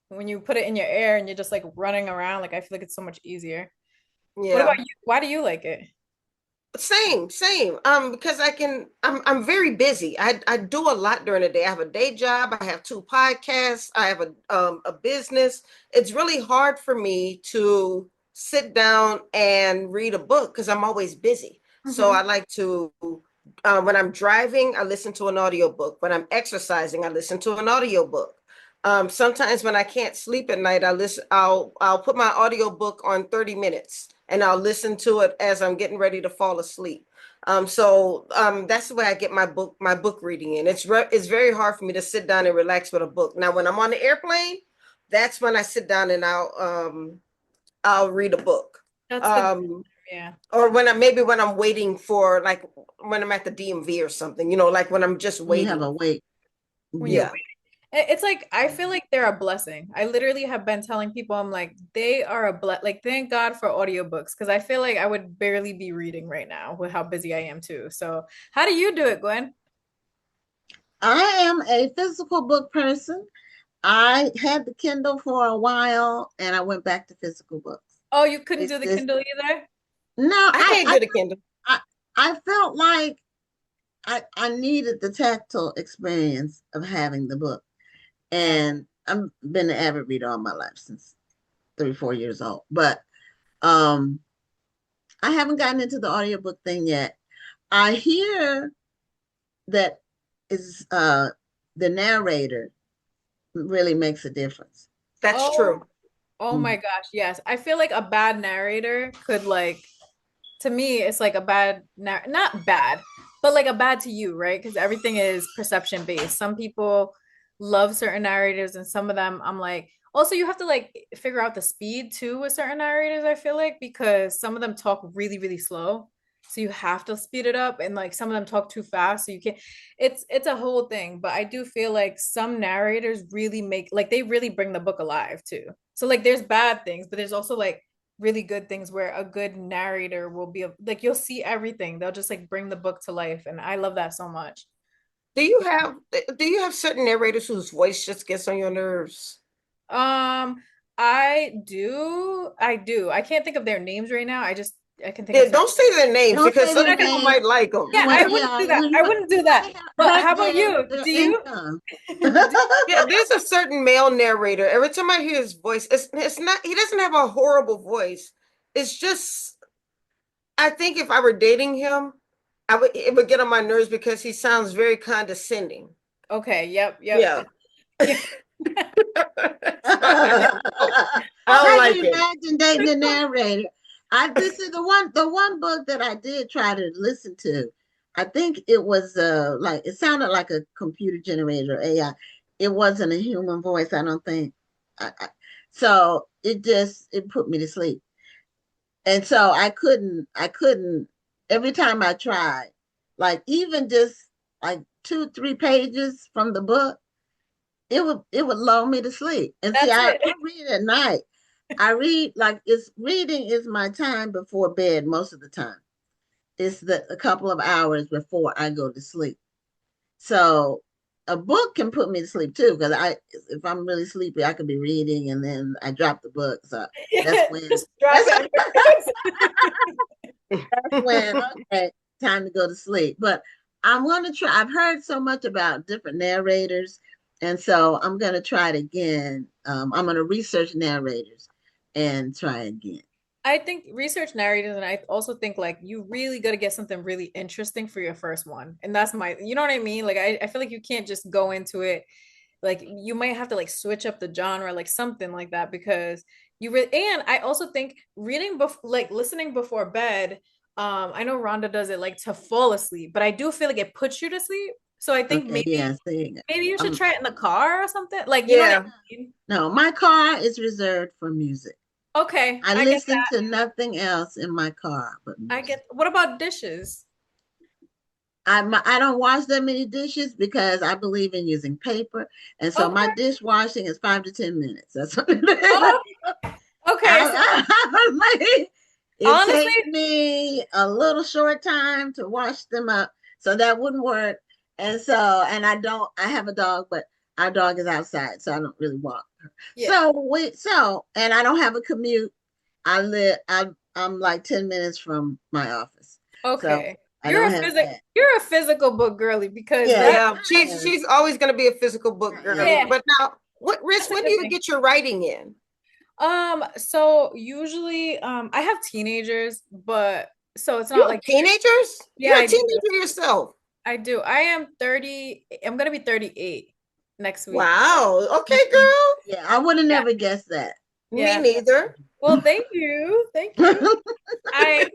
when you put it in your ear and you're just like running around, like I feel like it's so much easier. What Yeah. about you? Why do you like it? Same. Because I'm very busy. I do a lot during the day. I have a day job, I have 2 podcasts, I have a business. It's really hard for me to sit down and read a book because I'm always busy. So Mm-hmm. I like to when I'm driving, I listen to an audiobook. When I'm exercising, I listen to an audiobook. Sometimes when I can't sleep at night, I'll put my audiobook on 30 minutes and I'll listen to it as I'm getting ready to fall asleep. That's the way I get my book reading in. It's very hard for me to sit down and relax with a book. Now, when I'm on the airplane, that's when I sit down and I'll read a book. That's the Um, yeah. or when I'm waiting for like when I'm at the DMV or something, like when I'm just You have waiting. a wait. When you're Mhm. Yeah. It's like I feel like they're a blessing. I literally have been telling people I'm like they are a like thank God for audiobooks because I feel like I would barely be reading right now with how busy I am too. So how do you do it, Gwen? I am a physical book person. I had the Kindle for a while and I went back to physical books. Oh, you couldn't It's do the just Kindle either? no, I can't do the Kindle. I I felt like I needed the tactile experience of having the book. Yeah. And I've been an avid reader all my life since 3, 4 years old. But um I haven't gotten into the audiobook thing yet. I hear that is the narrator really makes a difference. That's Oh, true. oh my Mhm. gosh, yes. I feel like a bad narrator could like to me it's like a bad not bad, but like a bad to you, right? Because everything is perception based. Some people love certain narrators and some of them I'm like also you have to like figure out the speed too with certain narrators, I feel like, because some of them talk really, really slow. So you have to speed it up and like some of them talk too fast. So you can't it's a whole thing. But I do feel like some narrators really make like they really bring the book alive too. So like there's bad things, but there's also like really good things where a good narrator will be like you'll see everything. They'll just like bring the book to life. And I love that so much. Do you have certain narrators whose voice just gets on your nerves? Um, I do. I can't think of their names right now. I can think of Yeah, certain. don't say their names Don't because say some their people name. might like them. Yeah, Well, I wouldn't yeah, do that. I wouldn't do that. But hurt how about you? their Do you? income. Yeah, there's a certain male narrator. Every time I hear his voice, it's not he doesn't have a horrible voice. It's just I think if I were dating him, it would get on my nerves because he sounds very condescending. Okay, yep, yep. Yeah. Yeah. So I don't I can like it. imagine dating a narrator. This is the one book that I did try to listen to. I think it was like it sounded like a computer generator AI. It wasn't a human voice, I don't think. So it put me to sleep. And so I couldn't every time I tried, like even just like 2, 3 pages from the book, it would lull me to sleep. And see, That's I it. read at night. I read like it's reading is my time before bed most of the time. It's a couple of hours before I go to sleep. So a book can put me to sleep too, because if I'm really sleepy, I could be reading and then I drop the book. So that's when Just drop that's, it. that's when okay, time to go to sleep. But I'm gonna try. I've heard so much about different narrators, and so I'm gonna try it again. I'm gonna research narrators and try again. I think research narrators, and I also think like you really got to get something really interesting for your first one. And that's my, you know what I mean? Like I feel like you can't just go into it. Like you might have to like switch up the genre, like something like that, because you really, and I also think reading like listening before bed, I know Rhonda does it like to fall asleep, but I do feel like it puts you to sleep. So I think Okay, yeah, see, maybe you should try it in the car or something. Like, you know what Yeah. I mean? no, my car is reserved for music. Okay, I I get listen that. to nothing else in my car but I music. get, what about dishes? I don't wash that many dishes because I believe in using paper, and so my Okay. dishwashing is 5 to 10 minutes. That's what it is. Oh, okay. So It honestly, takes me a little short time to wash them up, so that wouldn't work. And so, and I have a dog, but our dog is outside, so I don't really walk her. yeah. And I don't have a commute. I'm like 10 minutes from my office, so Okay. I don't have that. You're a physical book girly because Yeah, that, Yeah, she's always going to be a physical book girly. yeah. yeah, But now, Riz, that's a when do good you thing. get your writing in? So usually I have teenagers, but so it's You not have like, teenagers? yeah, You're a I do. teenager yourself. I do. I am 30, I'm gonna be 38 next week. Wow. Okay, Mhm. girl. Yeah, I would have Yeah, never guessed that. Me yeah. neither. Well, thank you. Thank you. I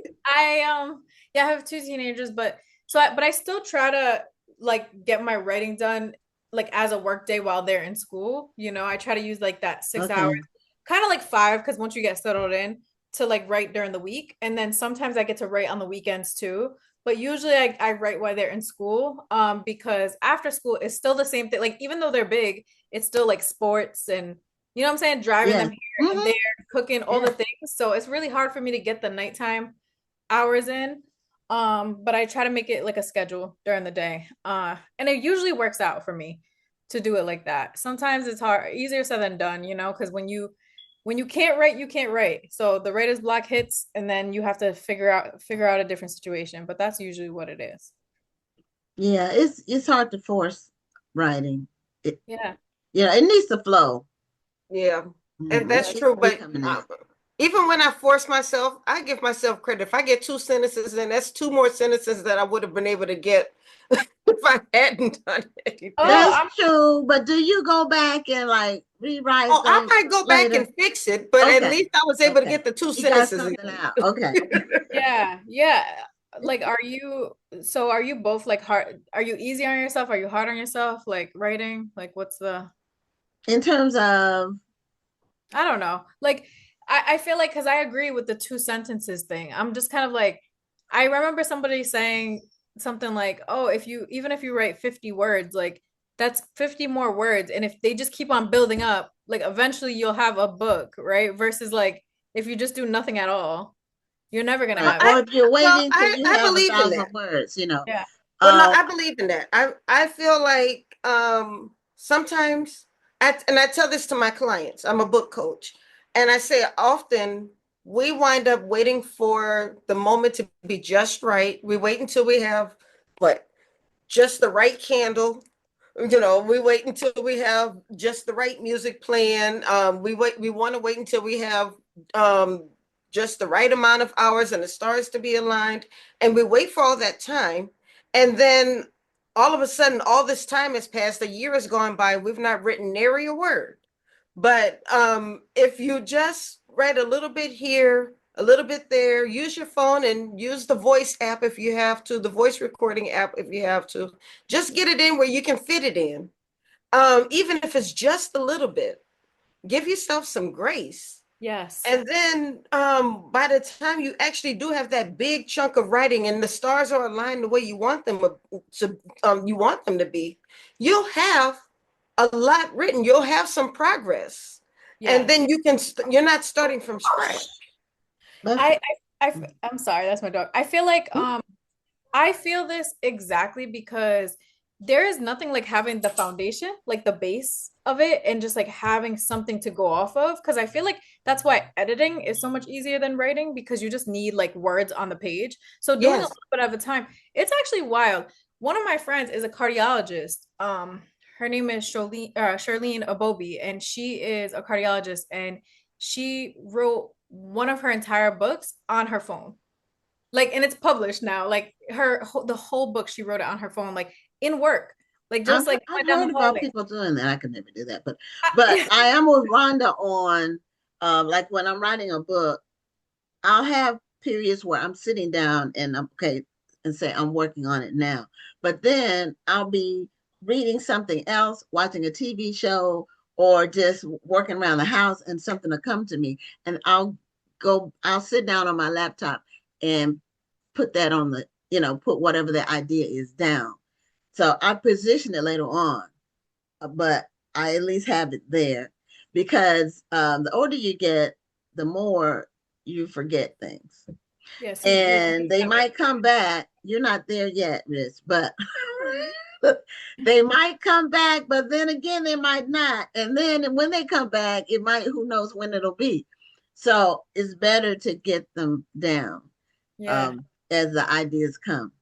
yeah, I have two teenagers, but but I still try to like get my writing done like as a work day while they're in school. You know, I try to use like that 6 hours, Okay. kind of like five, because once you get settled in to like write during the week. And then sometimes I get to write on the weekends too. But usually I write while they're in school, because after school it's still the same thing. Like even though they're big, it's still like sports and you know what I'm saying, driving Yeah. them here and Hmm. there, cooking, all the Yeah. things. So it's really hard for me to get the nighttime hours in. But I try to make it like a schedule during the day. And it usually works out for me to do it like that. Sometimes it's hard, easier said than done, you know, because when you can't write, you can't write. So the writer's block hits and then you have to figure out a different situation. But that's usually what it is. Yeah, it's hard to force writing. It, Yeah. it needs to flow. Yeah. And It that's needs true. to be But coming out. even when I force myself, I give myself credit. If I get two sentences in, that's two more sentences that I would have been able to get if I hadn't done anything. Oh, That's true, but do you go back and like rewrite Oh, I those might go back later? and fix it, but at Okay. least I was able to Okay. get the two You got sentences something in. out. Okay. yeah, yeah. Like, are you both like hard? Are you easy on yourself? Are you hard on yourself? Like writing? Like, what's the, In terms of I don't know. Like, I feel like, because I agree with the two sentences thing. I'm just kind of like, I remember somebody saying something like, oh, even if you write 50 words, like, that's 50 more words. And if they just keep on building up, like, eventually you'll have a book, right? Versus like, if you just do nothing at all, you're never gonna right, have it. or if you're Well, waiting till you I have a believe in thousand that. words. Yeah. Well, no, Uh, I believe in that. I feel like sometimes and I tell this to my clients. I'm a book coach, and I say often we wind up waiting for the moment to be just right. We wait until we have what just the right candle. We wait until we have just the right music playing. We want to wait until we have um, just the right amount of hours and the stars to be aligned. And we wait for all that time. And then all of a sudden, all this time has passed. A year has gone by. We've not written nary a word. But if you just write a little bit here, a little bit there, use your phone and use the voice app if you have to, the voice recording app if you have to, just get it in where you can fit it in. Even if it's just a little bit, give yourself some grace. Yes. And then by the time you actually do have that big chunk of writing and the stars are aligned the way you want them to be, you'll have a lot written. You'll have some progress. And Yes. then you're not starting from scratch. that's I, I'm sorry, that's my dog. I feel like I feel this exactly because there is nothing like having the foundation, like the base of it, and just like having something to go off of. Because I feel like that's why editing is so much easier than writing, because you just need like words on the page. So doing a Yes. little bit at a time, it's actually wild. One of my friends is a cardiologist. Her name is Charlene Abobi, and she is a cardiologist, and she wrote one of her entire books on her phone. Like, and it's published now. Like the whole book, she wrote it on her phone, like in work, like just like I've going down heard the about hallway. people doing that. I could never do that, but I am with Rhonda on like when I'm writing a book, I'll have periods where I'm sitting down and I'm okay and say I'm working on it now. But then I'll be reading something else, watching a TV show, or just working around the house and something will come to me. And I'll sit down on my laptop and put that on the, put whatever the idea is down. So I position it later on, but I at least have it there because the older you get, the more you forget things. Yeah, so And they might come back. You're not there yet, Riz, but they might come back, but then again, they might not. And then when they come back, it might, who knows when it'll be. So it's better to get them down yeah, as the ideas come.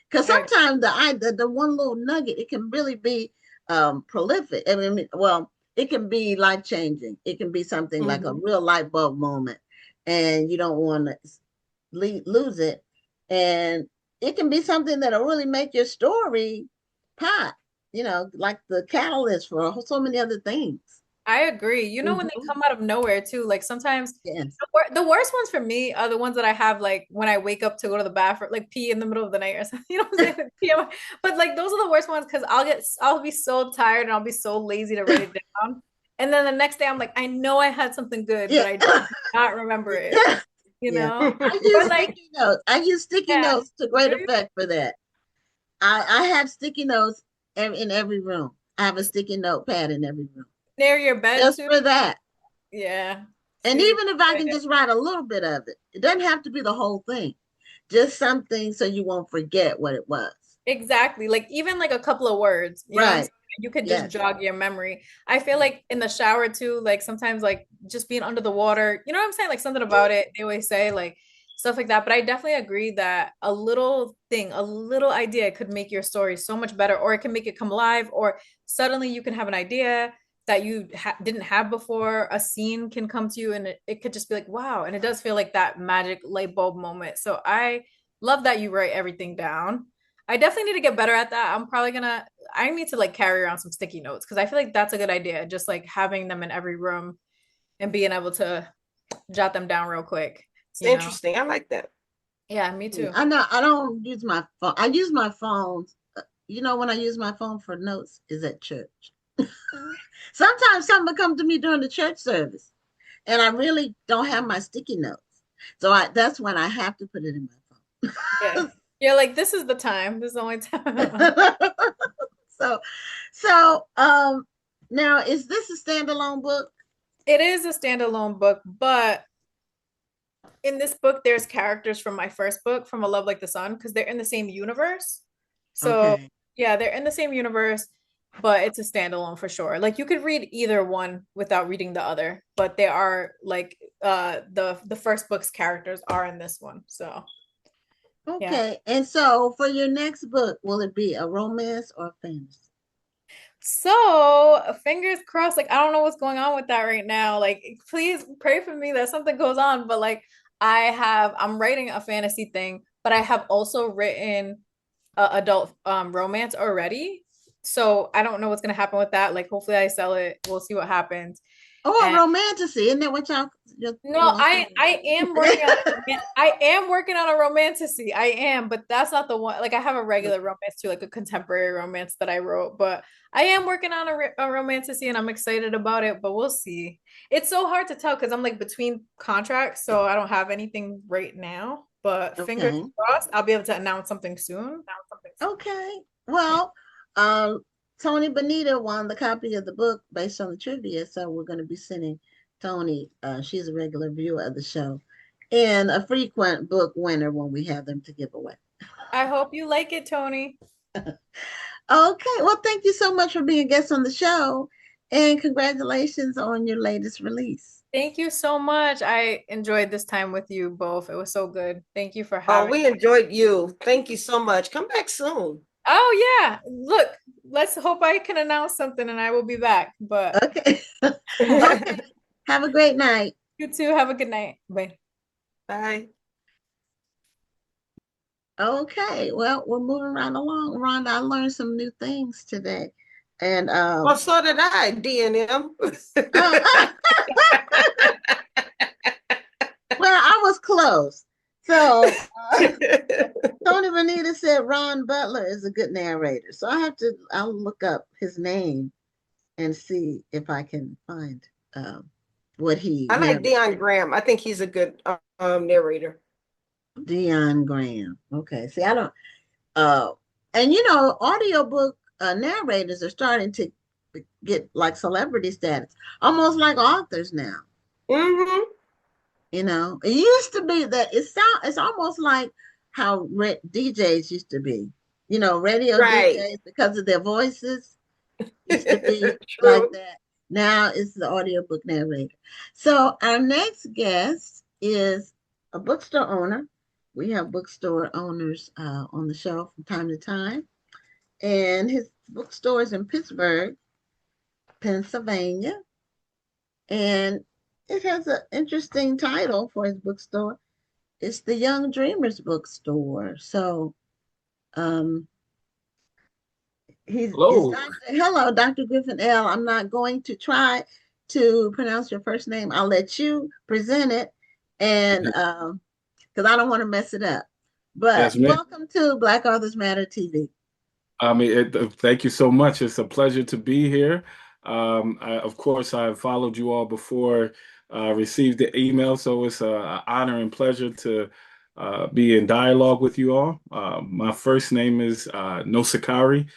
Because sometimes the one little nugget, it can really be prolific. I mean, well, it can be life changing. It can be something like a real light bulb moment, and you don't want to lose it. And it can be something that'll really make your story pop. Like the catalyst for so many other things. I agree. You know, when they come out of nowhere too, like sometimes Yes. the worst ones for me are the ones that I have like when I wake up to go to the bathroom, like pee in the middle of the night or something. You know what I'm saying? But like those are the worst ones because I'll be so tired and I'll be so lazy to write it down. And then the next day I'm like, I know I had something good, but I do not remember it. You Yeah. know? I use Or like, sticky notes. I use sticky notes to great effect for that. I have sticky notes in every room. I have a sticky notepad in every room. near your bed Just too. for that. Yeah. And See, even if I can just write a little bit of it, it doesn't have to be the whole thing. Just something so you won't forget what it was. exactly. Like even like a couple of words, you know what I'm Right. saying? You could just Yes. jog your memory. I feel like in the shower too, like sometimes like just being under the water, you know what I'm saying? Like something about it. They always say like stuff like that. But I definitely agree that a little thing, a little idea could make your story so much better, or it can make it come alive, or suddenly you can have an idea that you didn't have before. A scene can come to you and it could just be like, wow. And it does feel like that magic light bulb moment. So I love that you write everything down. I definitely need to get better at that. I need to like carry around some sticky notes because I feel like that's a good idea. Just like having them in every room and being able to jot them down real quick. It's interesting. I like that. Yeah, me too. I know I don't use my phone. I use my phone. When I use my phone for notes is at church. Sometimes something will come to me during the church service, and I really don't have my sticky notes. So that's when I have to put it in my phone. Yeah. You're like, this is the time. This is the only time. so now is this a standalone book? It is a standalone book, but in this book, there's characters from my first book, From a Love Like the Sun, because they're in the same universe. So Okay. yeah, they're in the same universe, but it's a standalone for sure. Like you could read either one without reading the other, but they are like the first book's characters are in this one. So Okay. And so for your next book, will it be a romance or a fantasy? so fingers crossed, like I don't know what's going on with that right now. Like please pray for me that something goes on. But like I'm writing a fantasy thing, but I have also written adult romance already. So I don't know what's gonna happen with that. Like hopefully I sell it. We'll see what happens. Oh, And romantasy. Isn't that what no, I am working on a romantasy. I am, but that's not the one. Like I have a regular romance too, like a contemporary romance that I wrote, but I am working on a romantasy and I'm excited about it, but we'll see. It's so hard to tell because I'm like between contracts, so I don't have anything right now, but fingers crossed, I'll be able to announce something soon. Okay. Well, Tony Bonita won the copy of the book based on the trivia, so we're going to be sending Tony. She's a regular viewer of the show, and a frequent book winner when we have them to give away. I hope you like it, Tony. Okay. Well, thank you so much for being a guest on the show, and congratulations on your latest release. Thank you so much. I enjoyed this time with you both. It was so good. Thank you for Oh, having we me. enjoyed you. Thank you so much. Come back soon. Oh yeah. Look, let's hope I can announce something and I will be back. But Okay. Okay. Have a great night. you too. Have a good night. Bye. Bye. Okay. Well, we're moving right along. Rhonda, I learned some new things today. And Well, so did I, D&M. uh, well, I was close. So Tony Benita said Ron Butler is a good narrator. So I'll look up his name and see if I can find what he I like narrated. Dion Graham. I think he's a good narrator. Dion Graham. Okay. See, I don't uh and audiobook narrators are starting to get like celebrity status, almost like authors now. Mm-hmm. It used to be that it's almost like how DJs used to be. Radio Right. DJs, because of their voices, used to be like True. that. Now it's the audiobook narrator. So our next guest is a bookstore owner. We have bookstore owners on the show from time to time. And his bookstore is in Pittsburgh, Pennsylvania. And it has an interesting title for his bookstore. It's the Young Dreamers Bookstore. So um, Hello. hello, Dr. Griffin-El. I'm not going to try to pronounce your first name. I'll let you present it, and because I don't want to mess it up. But Yes, ma'am. welcome to Black Authors Matter TV. Thank you so much. It's a pleasure to be here. Of course, I've followed you all before, received the email, so it's an honor and pleasure to be in dialogue with you all. My first name is Nosakhere.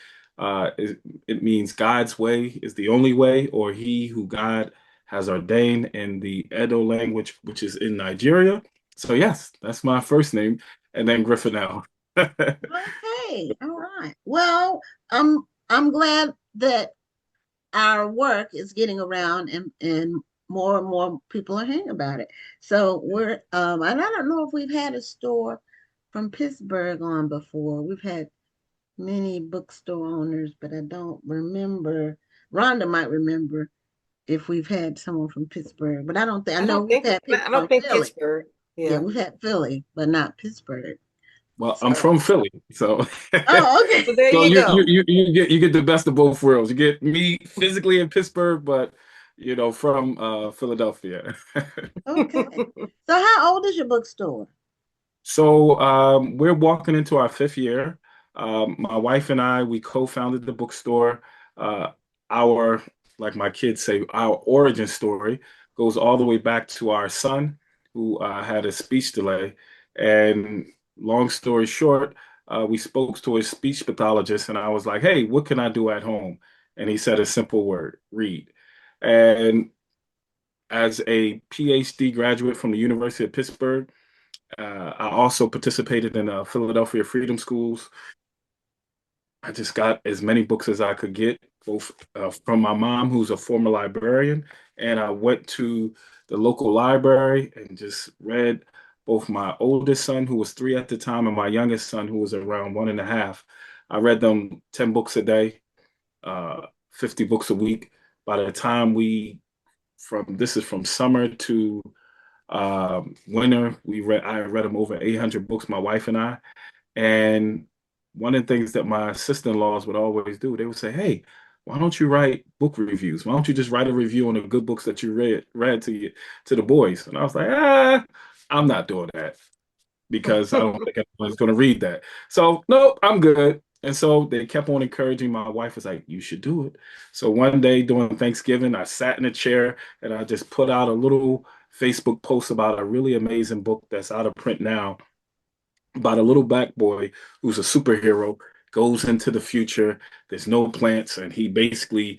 It means God's way is the only way, or he who God has ordained in the Edo language, which is in Nigeria. So yes, that's my first name, and then Griffin-El. Okay, all right. Well, I'm glad that our work is getting around, and more people are hearing about it. So and I don't know if we've had a store from Pittsburgh on before. We've had many bookstore owners, but I don't remember. Rhonda might remember if we've had someone from Pittsburgh, but I don't think. I know we've had I people don't from think Philly. Pittsburgh. Yeah, Yeah. we've had Philly, but not Pittsburgh. Well, I'm So, from Philly, so oh, okay. So there so you you, go. you you you get the best of both worlds. You get me physically in Pittsburgh, but from Philadelphia. Okay. So how old is your bookstore? So we're walking into our fifth year. My wife and I, we co-founded the bookstore. Uh, our, like my kids say, our origin story goes all the way back to our son who had a speech delay. And long story short, we spoke to a speech pathologist, and I was like, "Hey, what can I do at home?" And he said a simple word: read. And as a PhD graduate from the University of Pittsburgh, I also participated in Philadelphia Freedom Schools. I just got as many books as I could get, both from my mom, who's a former librarian, and I went to the local library and just read both my oldest son, who was 3 at the time, and my youngest son, who was around 1.5. I read them 10 books a day, 50 books a week. By the time this is from summer to winter, I read them over 800 books, my wife and I. And one of the things that my sister-in-laws would always do, they would say, "Hey, why don't you write book reviews? Why don't you just write a review on the good books that you read to the boys?" And I was like, I'm not doing that because I don't think anyone's going to read that. So, nope, I'm good. And so they kept on encouraging. My wife was like, "You should do it." So one day during Thanksgiving, I sat in a chair and I just put out a little Facebook post about a really amazing book that's out of print now, about a little black boy who's a superhero, goes into the future. There's no plants, and he basically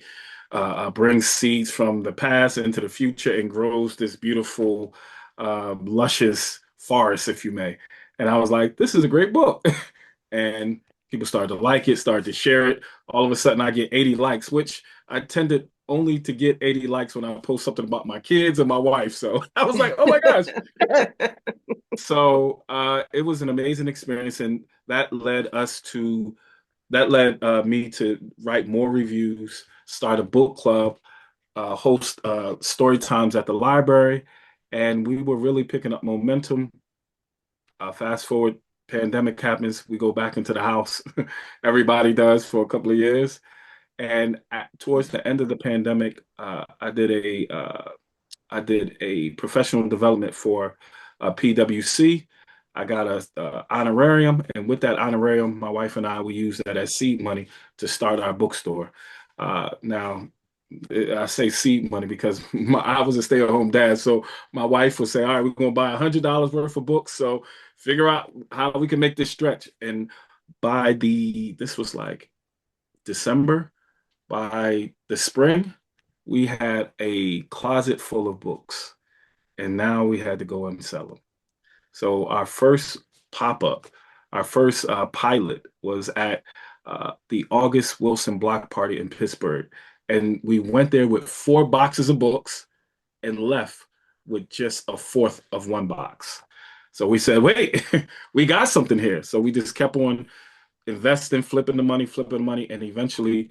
brings seeds from the past into the future and grows this beautiful, luscious forest, if you may. And I was like, this is a great book. And People started to like it, started to share it. All of a sudden, I get 80 likes, which I tended only to get 80 likes when I post something about my kids and my wife. So I was like, oh my gosh. So it was an amazing experience, and that led me to write more reviews, start a book club, host story times at the library, and we were really picking up momentum. Fast forward, pandemic happens, we go back into the house. Everybody does for a couple of years, and towards the end of the pandemic, I did a professional development for PwC. I got a honorarium, and with that honorarium, my wife and I we used that as seed money to start our bookstore. Now, I say seed money because I was a stay-at-home dad, so my wife would say, "All right, we're going to buy $100 worth of books, so figure out how we can make this stretch." And this was like December. By the spring, we had a closet full of books, and now we had to go and sell them. So our first pop-up, our first pilot was at the August Wilson Block Party in Pittsburgh. And we went there with 4 boxes of books and left with just a fourth of one box. So we said, wait, we got something here. So we just kept on investing, flipping the money, and eventually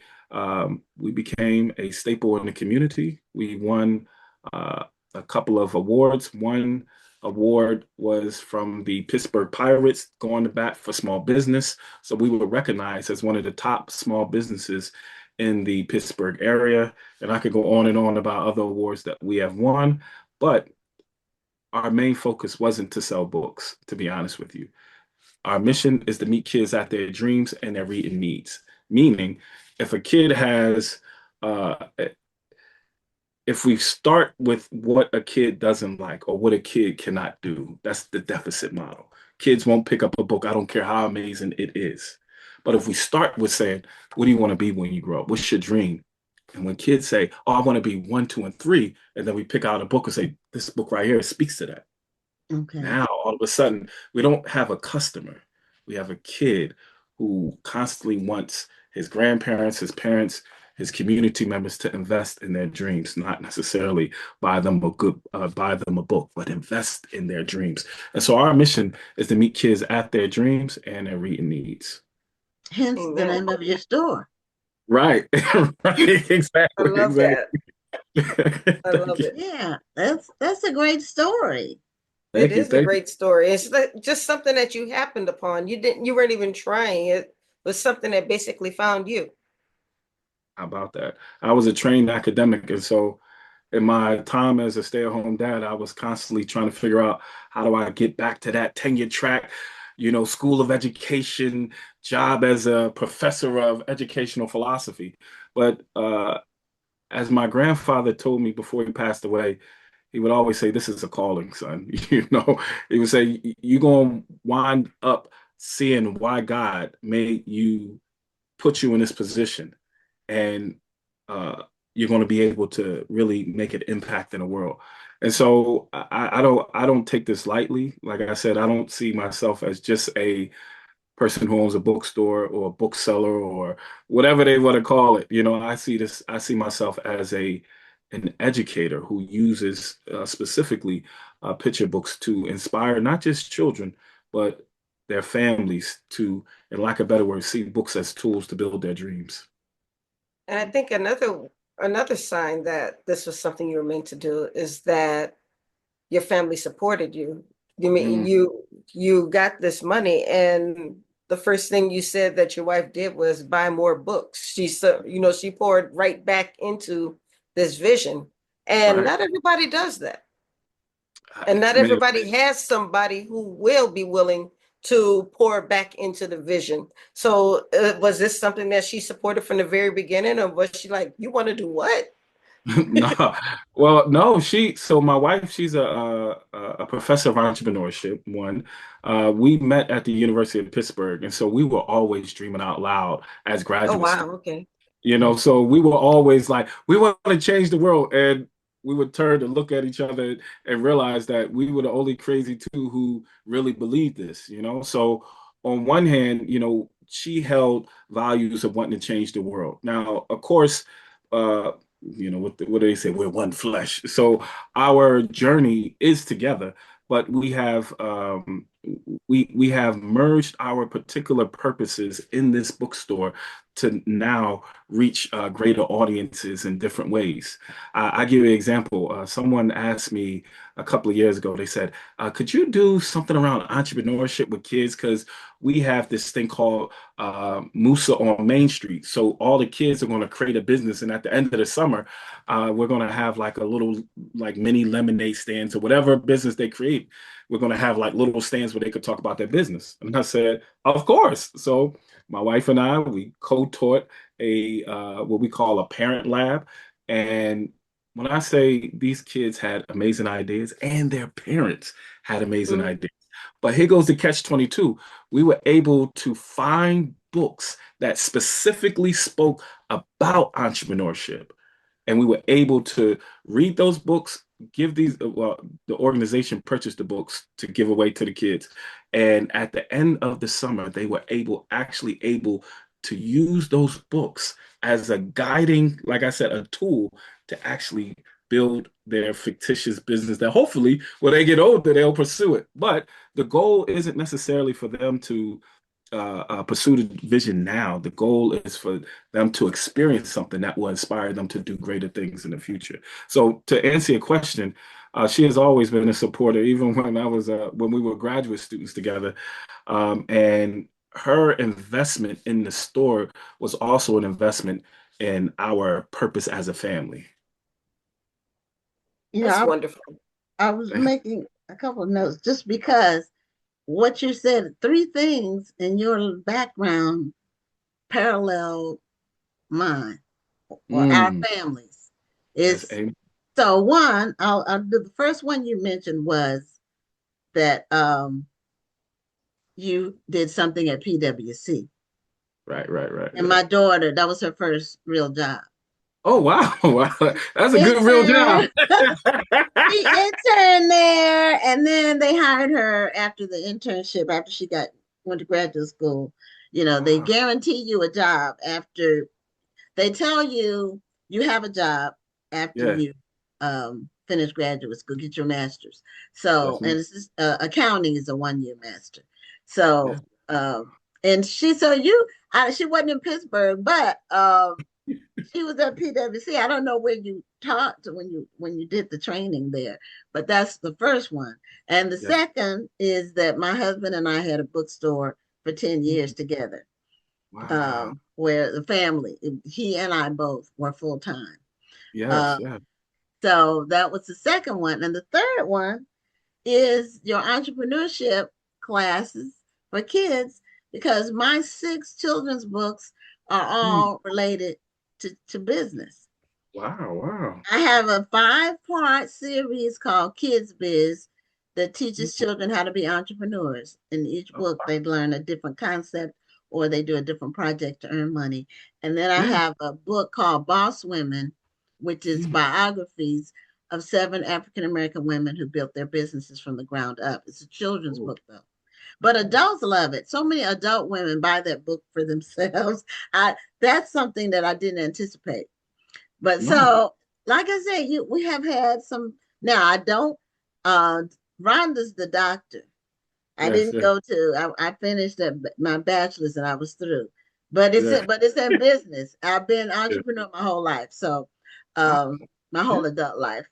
we became a staple in the community. We won a couple of awards. One award was from the Pittsburgh Pirates going to bat for small business. So we were recognized as one of the top small businesses in the Pittsburgh area. And I could go on and on about other awards that we have won, but our main focus wasn't to sell books, to be honest with you. Our mission is to meet kids at their dreams and their reading needs. Meaning, if a kid has, if we start with what a kid doesn't like or what a kid cannot do, that's the deficit model. Kids won't pick up a book. I don't care how amazing it is. But if we start with saying, what do you want to be when you grow up? What's your dream? And when kids say, oh, I want to be 1, 2, and 3, and then we pick out a book and say, this book right here speaks to that. Okay. Now, all of a sudden, we don't have a customer. We have a kid who constantly wants his grandparents, his parents, his community members to invest in their dreams, not necessarily buy them a book, but invest in their dreams. And so our mission is to meet kids at their dreams and their reading needs. Hence the name of your store. Right. Right. Exactly. I love Exactly. that. I love it. Yeah, that's a great story. It is a great story. It's just something that you happened upon. You weren't even trying. It was something that basically found you. How about that? I was a trained academic, and so in my time as a stay-at-home dad, I was constantly trying to figure out how do I get back to that tenure track, school of education, job as a professor of educational philosophy. But as my grandfather told me before he passed away, he would always say, "This is a calling, son." He would say, "You're going to wind up seeing why God made you, put you in this position, and you're going to be able to really make an impact in the world." And so I don't take this lightly. Like I said, I don't see myself as just a person who owns a bookstore or a bookseller or whatever they want to call it. I see myself as an educator who uses specifically picture books to inspire not just children, but their families to, in lack of better words, see books as tools to build their dreams. And I think another sign that this was something you were meant to do is that your family supported you. You mean you got this money, and the first thing you said that your wife did was buy more books. She poured right back into this vision, and Right. not everybody does that, and not everybody has somebody who will be willing to pour back into the vision. So was this something that she supported from the very beginning, or was she like, you want to do what? No, well, no. So my wife, she's a professor of entrepreneurship. One, we met at the University of Pittsburgh, and so we were always dreaming out loud as Oh, graduate wow. students. Okay. So we were always like, we want to change the world, and we would turn to look at each other and realize that we were the only crazy two who really believed this. So on one hand, she held values of wanting to change the world. Now, of course, what do they say? We're one flesh. So our journey is together, but we have merged our particular purposes in this bookstore to now reach greater audiences in different ways. I give you an example. Someone asked me a couple of years ago, they said, could you do something around entrepreneurship with kids? Because we have this thing called Musa on Main Street. So all the kids are going to create a business. And at the end of the summer, we're going to have like a little like mini lemonade stands or whatever business they create. We're going to have like little stands where they could talk about their business. And I said, of course. So my wife and I, we co-taught a what we call a parent lab. And when I say these kids had amazing ideas and their parents had amazing ideas. But here goes the catch 22. We were able to find books that specifically spoke about entrepreneurship. And we were able to read those books, give these, well, the organization purchased the books to give away to the kids. And at the end of the summer, they were actually able to use those books as a guiding, like I said, a tool to actually build their fictitious business that hopefully when they get older, they'll pursue it. But the goal isn't necessarily for them to pursue the vision now. The goal is for them to experience something that will inspire them to do greater things in the future. So to answer your question, she has always been a supporter, even when we were graduate students together. And her investment in the store was also an investment in our purpose as a family. That's wonderful. I was making a couple of notes just because what you said, three things in your background parallel mine or our families. Yes, So one, I'll do the first one you mentioned was that you did something at PwC. Right. And my daughter, that was her first real job. Oh, wow. Wow. That's a good real job. She interned there, and then they hired her after the internship, after she went to graduate school. They guarantee you a job after they tell you you have a job after you finish graduate school, get your master's. So, and it's just, accounting is a 1-year master. So, and she wasn't in Pittsburgh, but she was at PwC. I don't know where you taught when you did the training there, but that's the first one. And the second is that my husband and I had a bookstore for 10 years together. Wow. Where the family, he and I both were full time. Yes. So that was the second one. And the third one is your entrepreneurship classes for kids, because my 6 children's books are all related to business. Wow. I have a 5-part series called Kids Biz that teaches children how to be entrepreneurs. In each book, they learn a different concept or they do a different project to earn money. And then I have a book called Boss Women, which is biographies of 7 African-American women who built their businesses from the ground up. It's a children's book, though. But adults love it. So many adult women buy that book for themselves. That's something that I didn't anticipate. But so, like I said, we have had some. Now I don't. Rhonda's the doctor. I didn't go to. I finished my bachelor's and I was through. But it's in business. I've been entrepreneur my whole life. So, my whole adult life.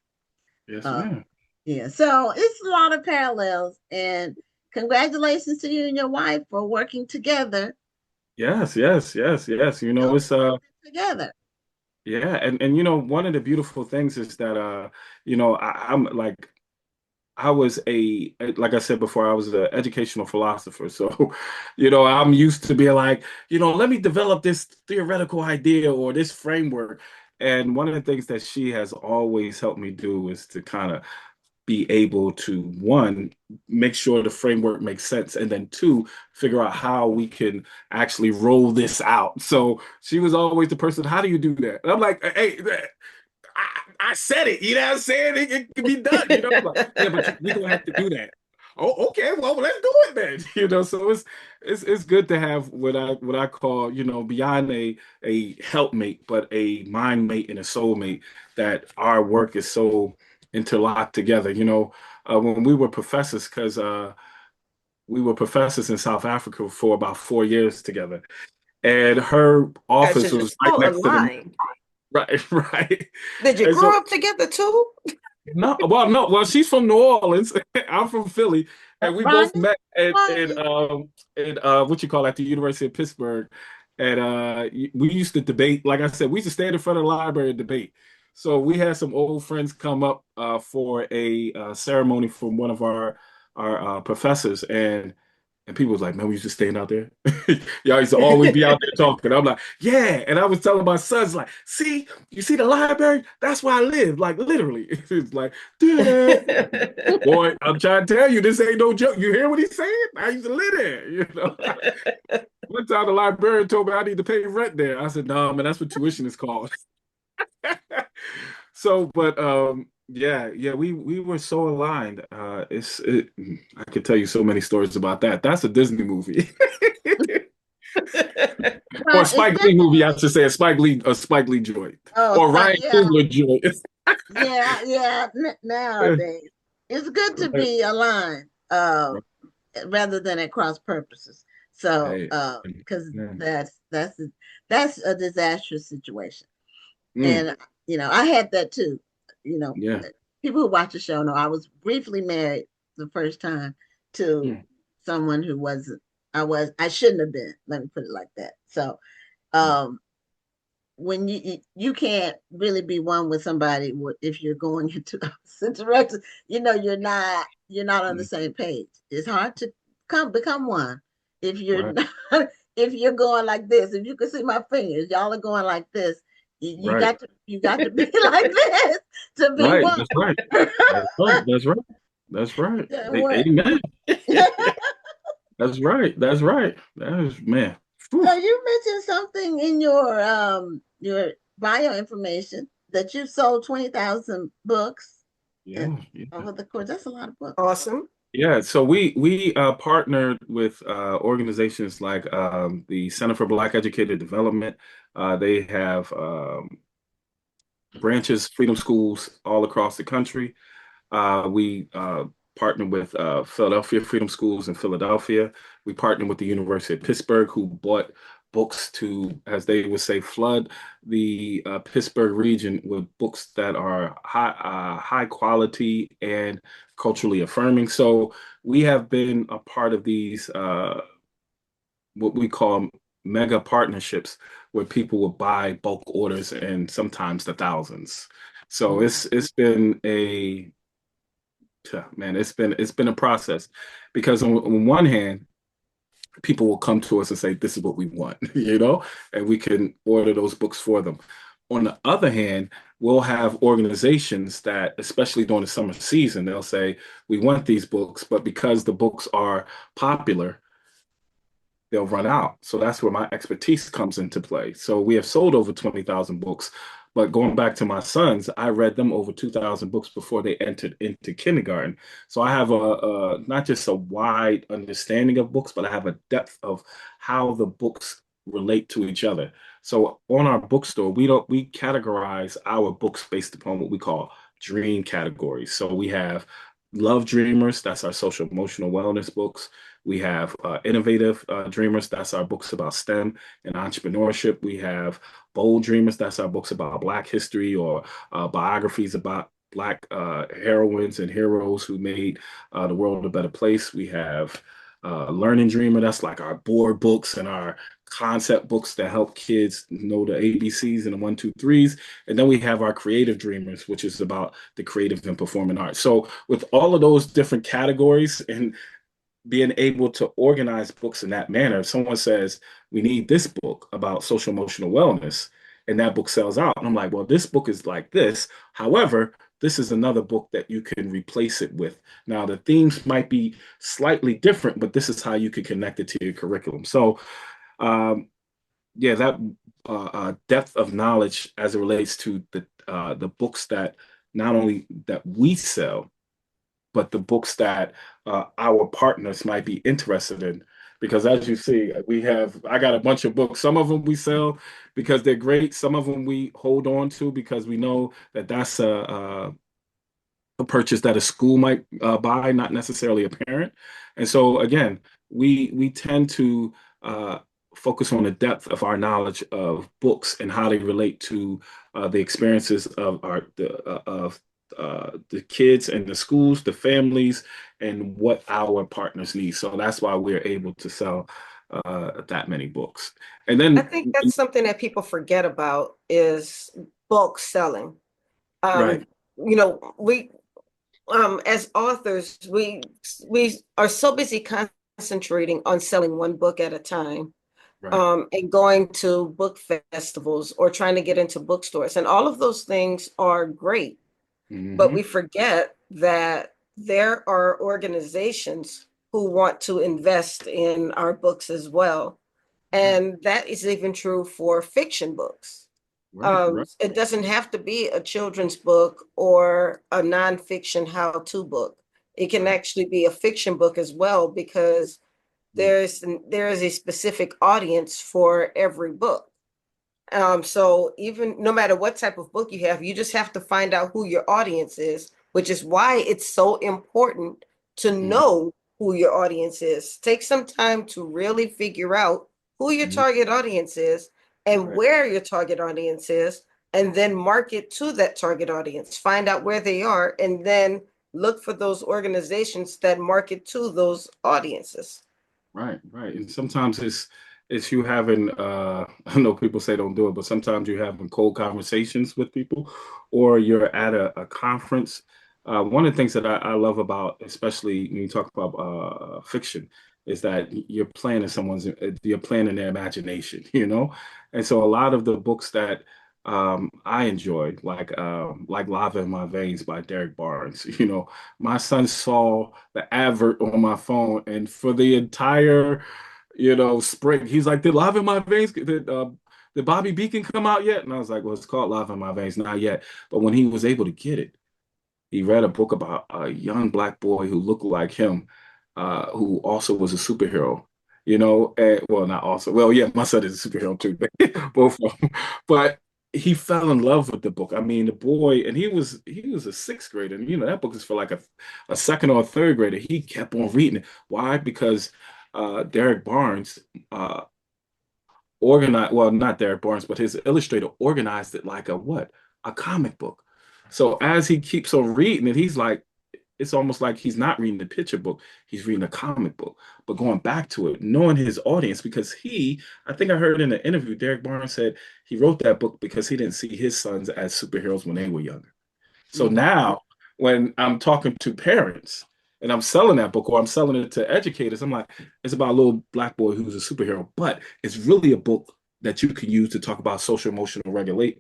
Yes, ma'am. Yeah. So it's a lot of parallels, and congratulations to you and your wife for working together. Yes. It's together. Yeah, and one of the beautiful things is that I'm like I was like I said before, I was an educational philosopher. So, I'm used to being like, let me develop this theoretical idea or this framework. And one of the things that she has always helped me do is to kind of be able to, one, make sure the framework makes sense, and then 2, figure out how we can actually roll this out. So she was always the person, how do you do that? And I'm like, hey, I said it, you know what I'm saying? It can be done, Like, yeah, but we don't have to do that. Oh, okay, well, let's do it then. So it's good to have what I call, beyond a helpmate, but a mind mate and a soulmate, that our work is so interlocked together. When we were professors, because we were professors in South Africa for about 4 years together, and her Guys office are was just right so next to the aligned. right, right. Did you And so grow up together too? no, well, no, well, she's from New Orleans. I'm from Philly, and we both Rhonda, met Rhonda. in what you call at the University of Pittsburgh. And we used to debate. Like I said, we used to stand in front of the library and debate. So we had some old friends come up for a ceremony from one of our professors, and people was like, man, we used to stand out there. Y'all used to always be out there talking. I'm like, yeah. And I was telling my sons, like, see, you see the library? That's where I live. Like, literally. It's like, da-da. Boy, I'm trying to tell you, this ain't no joke. You hear what he's saying? I used to live there. One time the librarian told me I need to pay rent there. I said, no, man, that's what tuition is called. So, but yeah, we were so aligned. I could tell you so many stories about that. That's a Disney movie. Or Well, it's Spike Lee movie, I definitely, should say, a Spike Lee joint. oh, Or Ryan yeah, Coogler joint. yeah. Nowadays, it's good to Right, be aligned, right. rather than at cross purposes. So, Hey, because yeah. that's a disastrous situation. Mm, And I had that too. You know, yeah. people who watch the show know I was briefly married the first time to Mm, someone who wasn't. I shouldn't have been. Let me put it like that. So, mm, um, when you can't really be one with somebody if you're going into opposite directions, you're not on the mm. same page. It's hard to become one if you're Right, not, if you're going like this. If you can see my fingers, y'all are going like this. You right, got to be like this to be right. one. That's right. That's right. That's right. That's right. Doesn't work. Amen. That's right. That's right. That is, man. Whew. So you mentioned something in your bio information that you sold 20,000 books and Yeah, yeah. over the course. That's a lot of books. Awesome. Yeah, so we partnered with organizations like the Center for Black Educated Development. They have branches, freedom schools all across the country. We partnered with Philadelphia Freedom Schools in Philadelphia. We partnered with the University of Pittsburgh, who bought books to, as they would say, flood the Pittsburgh region with books that are high quality and culturally affirming. So we have been a part of these what we call mega partnerships, where people will buy bulk orders and sometimes the thousands. So Mhm. it's been a yeah, man, it's been a process, because on one hand, people will come to us and say, "This is what we want," and we can order those books for them. On the other hand, we'll have organizations that, especially during the summer season, they'll say, "We want these books, but because the books are popular, they'll run out." So that's where my expertise comes into play. So we have sold over 20,000 books. But going back to my sons, I read them over 2,000 books before they entered into kindergarten. So I have not just a wide understanding of books, but I have a depth of how the books relate to each other. So on our bookstore, we categorize our books based upon what we call dream categories. So we have Love Dreamers, that's our social emotional wellness books. We have Innovative Dreamers, that's our books about STEM and entrepreneurship. We have Bold Dreamers, that's our books about Black history or biographies about Black heroines and heroes who made the world a better place. We have Learning Dreamer, that's like our board books and our concept books that help kids know the ABCs and the one, two, threes. And then we have our Creative Dreamers, which is about the creative and performing arts. So with all of those different categories and being able to organize books in that manner. If someone says, we need this book about social emotional wellness, and that book sells out, and I'm like, well, this book is like this. However, this is another book that you can replace it with. Now, the themes might be slightly different, but this is how you can connect it to your curriculum. So, yeah, that depth of knowledge as it relates to the books that not only that we sell, but the books that our partners might be interested in. Because as you see, I got a bunch of books. Some of them we sell because they're great. Some of them we hold on to because we know that that's a purchase that a school might buy, not necessarily a parent. And so again, we tend to uh, focus on the depth of our knowledge of books and how they relate to the experiences of the kids and the schools, the families, and what our partners need. So that's why we're able to sell that many books. And I then, think that's something that people forget about is bulk selling. right, Um, we as authors, we are so busy concentrating on selling one book at a time, right. and going to book festivals or trying to get into bookstores. And all of those things are great, but Hmm. we forget that there are organizations who want to invest in our books as well. Right, And that is even true for fiction books. right, right. It doesn't have to be a children's book or a nonfiction how-to book. It can Right. actually be a fiction book as well, because Mm. there is a specific audience for every book. So even no matter what type of book you have, you just have to find out who your audience is, which is why it's so important to Mhm. know who your audience is. Take some time to really figure out who your Mhm. target audience is and Right, where your target audience is, and then market to that target audience. Find out where they are, and then look for those organizations that market to those audiences. right, right. And sometimes it's you having I know people say don't do it, but sometimes you're having cold conversations with people, or you're at a conference. One of the things that I love about, especially when you talk about fiction, is that you're playing in their imagination, you know? And so a lot of the books that I enjoyed, like Lava in My Veins by Derek Barnes, you know, my son saw the advert on my phone, and for the entire, spring, he's like, "Did Lava in My Veins? Did Bobby Beacon come out yet?" And I was like, "Well, it's called Lava in My Veins, not yet." But when he was able to get it, he read a book about a young black boy who looked like him, who also was a superhero. And, well, not also. Well, yeah, my son is a superhero too, both of them. But he fell in love with the book. I mean, the boy, and he was a sixth grader, and that book is for like a second or a third grader. He kept on reading it. Why? Because Derek Barnes organized, well, not Derek Barnes, but his illustrator organized it like a what? A comic book. So as he keeps on reading it, he's like, it's almost like he's not reading the picture book, he's reading a comic book. But going back to it, knowing his audience, because I think I heard in an interview, Derek Barnes said he wrote that book because he didn't see his sons as superheroes when they were younger. So Mhm. now when I'm talking to parents and I'm selling that book or I'm selling it to educators, I'm like, it's about a little black boy who's a superhero, but it's really a book that you can use to talk about social emotional regulation.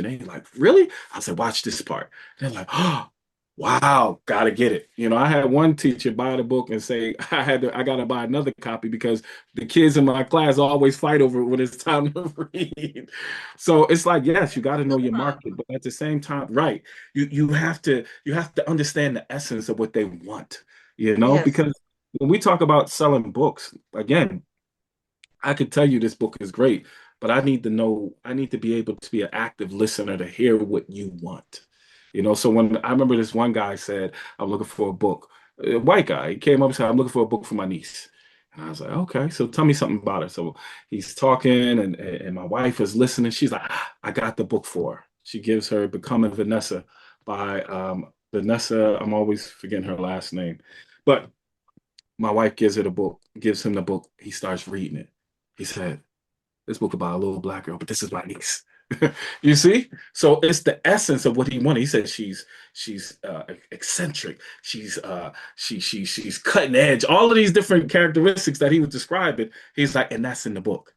And he's like, really? I said, watch this part. And they're like, oh, wow, gotta get it. I had one teacher buy the book and say I gotta buy another copy because the kids in my class always fight over it when it's time to read. So it's like, yes, you got to know No your market, problem. but at the same time, right, you have to understand the essence of what they want, Yes. because when we talk about selling books, again, I could tell you this book is great, but I need to be able to be an active listener to hear what you want. So when I remember this one guy said, I'm looking for a book, a white guy, he came up and said, I'm looking for a book for my niece. And I was like, okay, so tell me something about it. So he's talking, and my wife is listening. She's like, I got the book for her. She gives her Becoming Vanessa by Vanessa. I'm always forgetting her last name. But my wife gives him the book. He starts reading it. He said, this book about a little black girl, but this is my niece. You see? So it's the essence of what he wanted. He said she's eccentric. She's cutting edge. All of these different characteristics that he was describing. He's like, and that's in the book.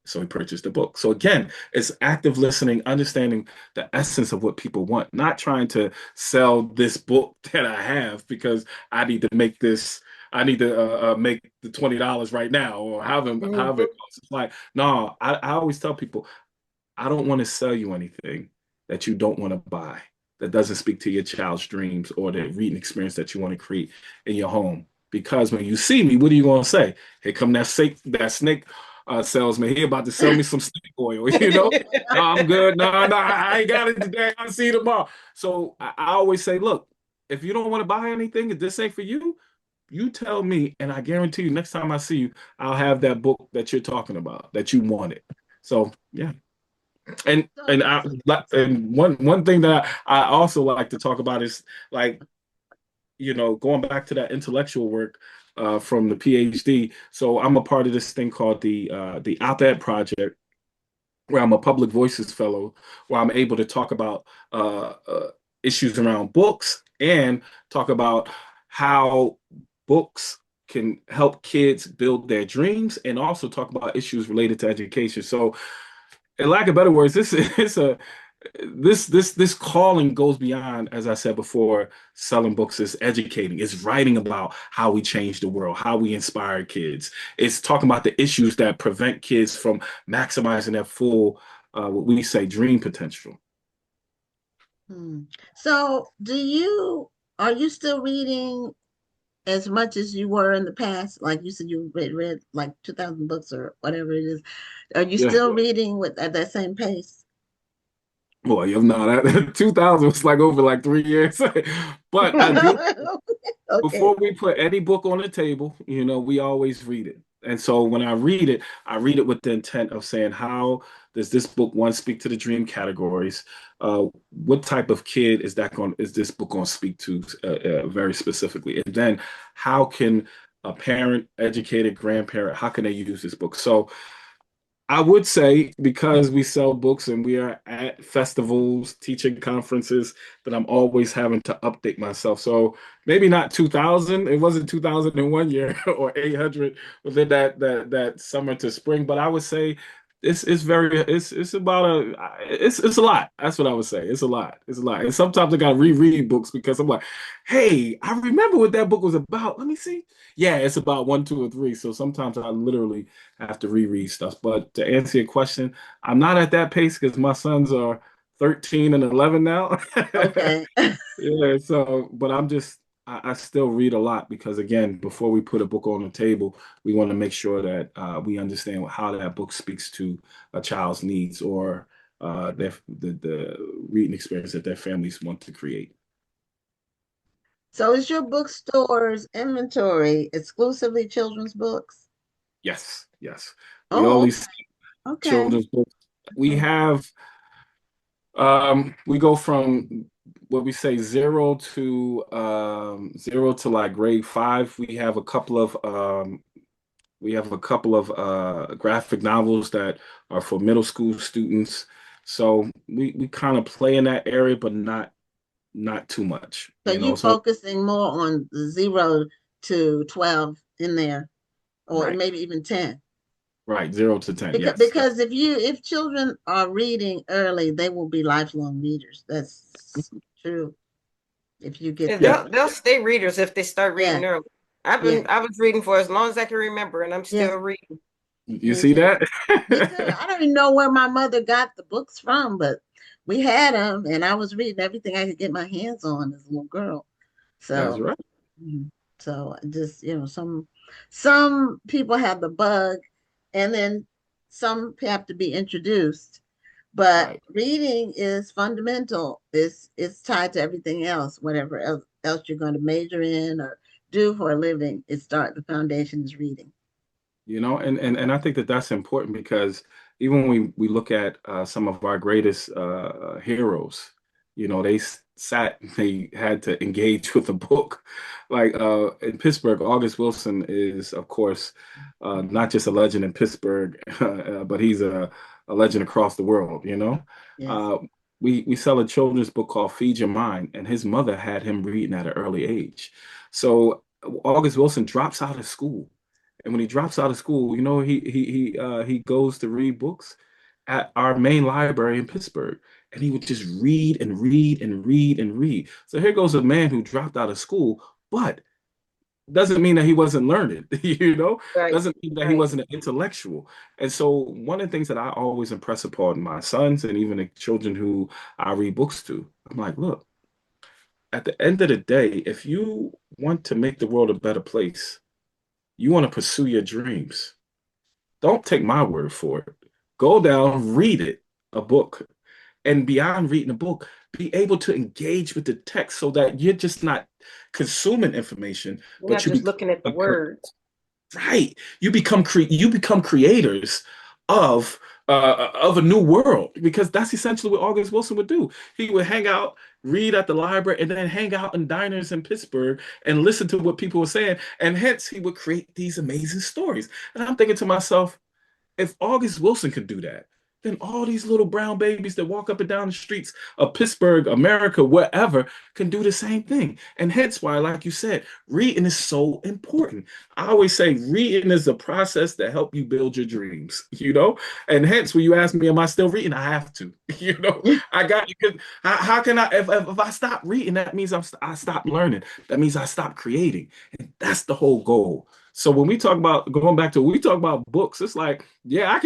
So he purchased the book. So again, it's active listening, understanding the essence of what people want, not trying to sell this book that I have because I need to make this. I need to make the $20 right now, or however it Mhm. goes. It's like, no, I always tell people, I don't want to sell you anything that you don't want to buy. that doesn't speak to your child's dreams or the reading experience that you want to create in your home. Because when you see me, what are you going to say? Here come that snake salesman. He about to sell me some snake oil, you know? No, I'm good. No, I ain't got it today. I'll see you tomorrow. So I always say, look, if you don't want to buy anything, if this ain't for you, you tell me, and I guarantee you, next time I see you, I'll have that book that you're talking about that you wanted. So yeah. And and I and one thing that I also like to talk about is like, going back to that intellectual work from the PhD. So I'm a part of this thing called the Op-Ed Project, where I'm a public voices fellow, where I'm able to talk about issues around books and talk about how books can help kids build their dreams, and also talk about issues related to education. So, in lack of better words, this calling goes beyond, as I said before, selling books. Is educating. It's writing about how we change the world, how we inspire kids. It's talking about the issues that prevent kids from maximizing their full, what we say, dream potential. So are you still reading as much as you were in the past? Like you said, you read like 2,000 books or whatever it is. Are you Yeah. still reading at that same pace? Boy, you know that 2000 was like over like 3 years. But I do. Okay. Before we put any book on the table, we always read it. And so when I read it with the intent of saying, how does this book, one, speak to the dream categories? What type of kid is this book going to speak to very specifically? And then how can a parent, educated grandparent, how can they use this book? So I would say, because we sell books and we are at festivals, teaching conferences, that I'm always having to update myself. So maybe not 2000. It wasn't 2001 year or 800 within that summer to spring, but I would say it's about it's a lot. That's what I would say. It's a lot. It's a lot. And sometimes I got to reread books because I'm like, hey, I remember what that book was about. Let me see. Yeah, it's about one, two, or three. So sometimes I literally have to reread stuff. But to answer your question, I'm not at that pace because my sons are 13 and 11 now. Okay. Yeah, so, but I still read a lot because, again, before we put a book on the table, we want to make sure that we understand how that book speaks to a child's needs, or the reading experience that their families want to create. So is your bookstore's inventory exclusively children's books? Yes, yes. We Oh, always okay. children's books. We have we go from what we say zero to like grade 5. We have a couple of graphic novels that are for middle school students. So we kind of play in that area, but not too much, So you So focusing more on the 0 to 12 in there, or right, maybe even 10. right, 0 to 10. Because Yes, because if children are reading early, they will be lifelong readers. That's true. If you get Yeah, yeah, they'll stay readers if they start reading yeah, early. yeah, I was reading for as long as I can remember, and I'm yes, still reading. you me see too. that? Me too. I don't even know where my mother got the books from, but we had them, and I was reading everything I could get my hands on as a little girl. That's So, right. so just some people have the bug, and then some have to be introduced. But Right. reading is fundamental. It's tied to everything else, whatever else you're going to major in or do for a living. The foundation is reading. And I think that that's important because even when we look at some of our greatest heroes, they had to engage with a book. Like in Pittsburgh, August Wilson is, of course, not just a legend in Pittsburgh, but he's a legend across the world. Yes. Uh, we sell a children's book called Feed Your Mind, and his mother had him reading at an early age. So August Wilson drops out of school, and when he drops out of school, he goes to read books at our main library in Pittsburgh, and he would just read and read and read and read. So here goes a man who dropped out of school, but doesn't mean that he wasn't learned, Right, doesn't mean that he right. wasn't an intellectual. And so one of the things that I always impress upon my sons and even the children who I read books to, I'm like, look, at the end of the day, if you want to make the world a better place, you want to pursue your dreams. Don't take my word for it. Go down, read it, a book, and beyond reading a book, be able to engage with the text so that you're just not consuming information, We're but not you just become looking at the words. right. You become creators of of a new world because that's essentially what August Wilson would do. He would hang out, read at the library, and then hang out in diners in Pittsburgh and listen to what people were saying, and hence he would create these amazing stories. And I'm thinking to myself, if August Wilson could do that, then all these little brown babies that walk up and down the streets of Pittsburgh, America, wherever, can do the same thing. And hence why, like you said, reading is so important. I always say reading is a process that help you build your dreams, you know? And hence, when you ask me, am I still reading? I have to, you know? I got, because how can I, if I stop reading, that means I stop learning. That means I stop creating. And that's the whole goal. So when we talk about going back to when we talk about books, it's like, yeah, I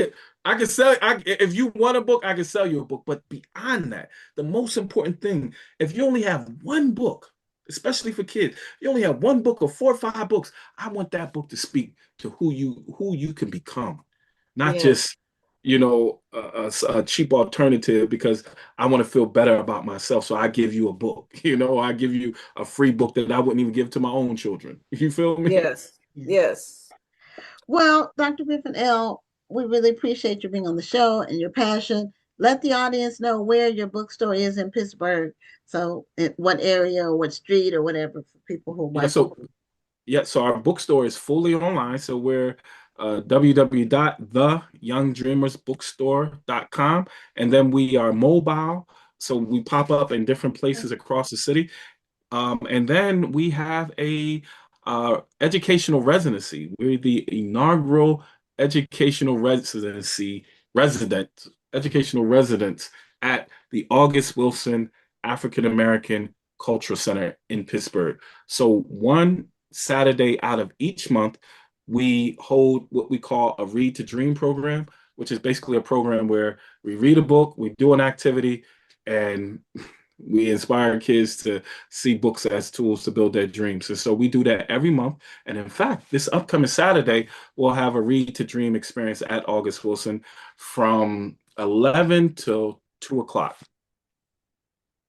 can sell if you want a book, I can sell you a book. But beyond that, the most important thing, if you only have one book, especially for kids, you only have one book or 4 or 5 books, I want that book to speak to who you can become, not Yeah. just a cheap alternative because I want to feel better about myself. So I give you a book, I give you a free book that I wouldn't even give to my own children. You feel me? Yes. Yes. Well, Dr. Griffin-El, we really appreciate you being on the show and your passion. Let the audience know where your bookstore is in Pittsburgh. So, in what area or what street or whatever for people who Yeah, might be. so our bookstore is fully online. So we're www.theyoungdreamersbookstore.com. And then we are mobile. So we pop up in different places across the city. And then we have a educational residency. We're the inaugural educational residency resident, educational residents at the August Wilson African American Cultural Center in Pittsburgh. So one Saturday out of each month, we hold what we call a Read to Dream program, which is basically a program where we read a book, we do an activity, and we inspire kids to see books as tools to build their dreams. And so we do that every month. And in fact, this upcoming Saturday, we'll have a Read to Dream experience at August Wilson from 11 till 2 o'clock.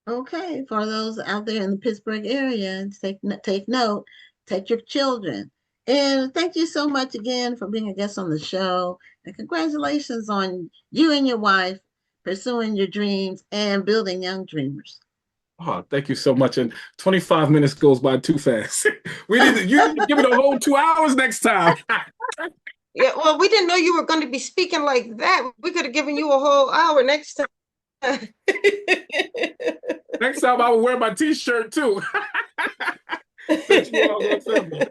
Okay, for those out there in the Pittsburgh area, take note, take your children. And thank you so much again for being a guest on the show. And congratulations on you and your wife pursuing your dreams and building young dreamers. Oh, thank you so much. And 25 minutes goes by too fast. You need to give it a whole 2 hours next time. Yeah, well, we didn't know you were going to be speaking like that. We could have given you a whole hour next time. Next time I will wear my t-shirt too. Since you all gonna send me.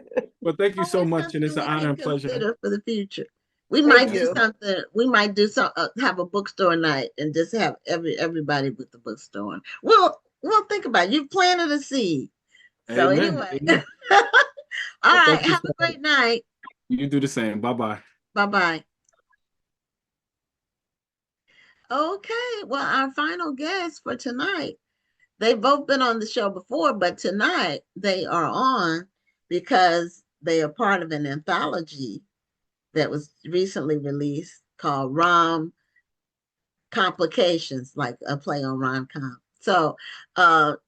But thank you so much, and it's an honor and pleasure. For the future. We Thank might do you. something. We might do some have a bookstore night and just have everybody with the bookstore. We'll think about it. You planted a seed. So Amen. anyway. Amen. All Well, right. thank you Have so a great much. night. You do the same. Bye-bye. Bye-bye. Okay. Well, our final guests for tonight, they've both been on the show before, but tonight they are on because they are part of an anthology that was recently released called ROM-Complications, like a play on rom-com. So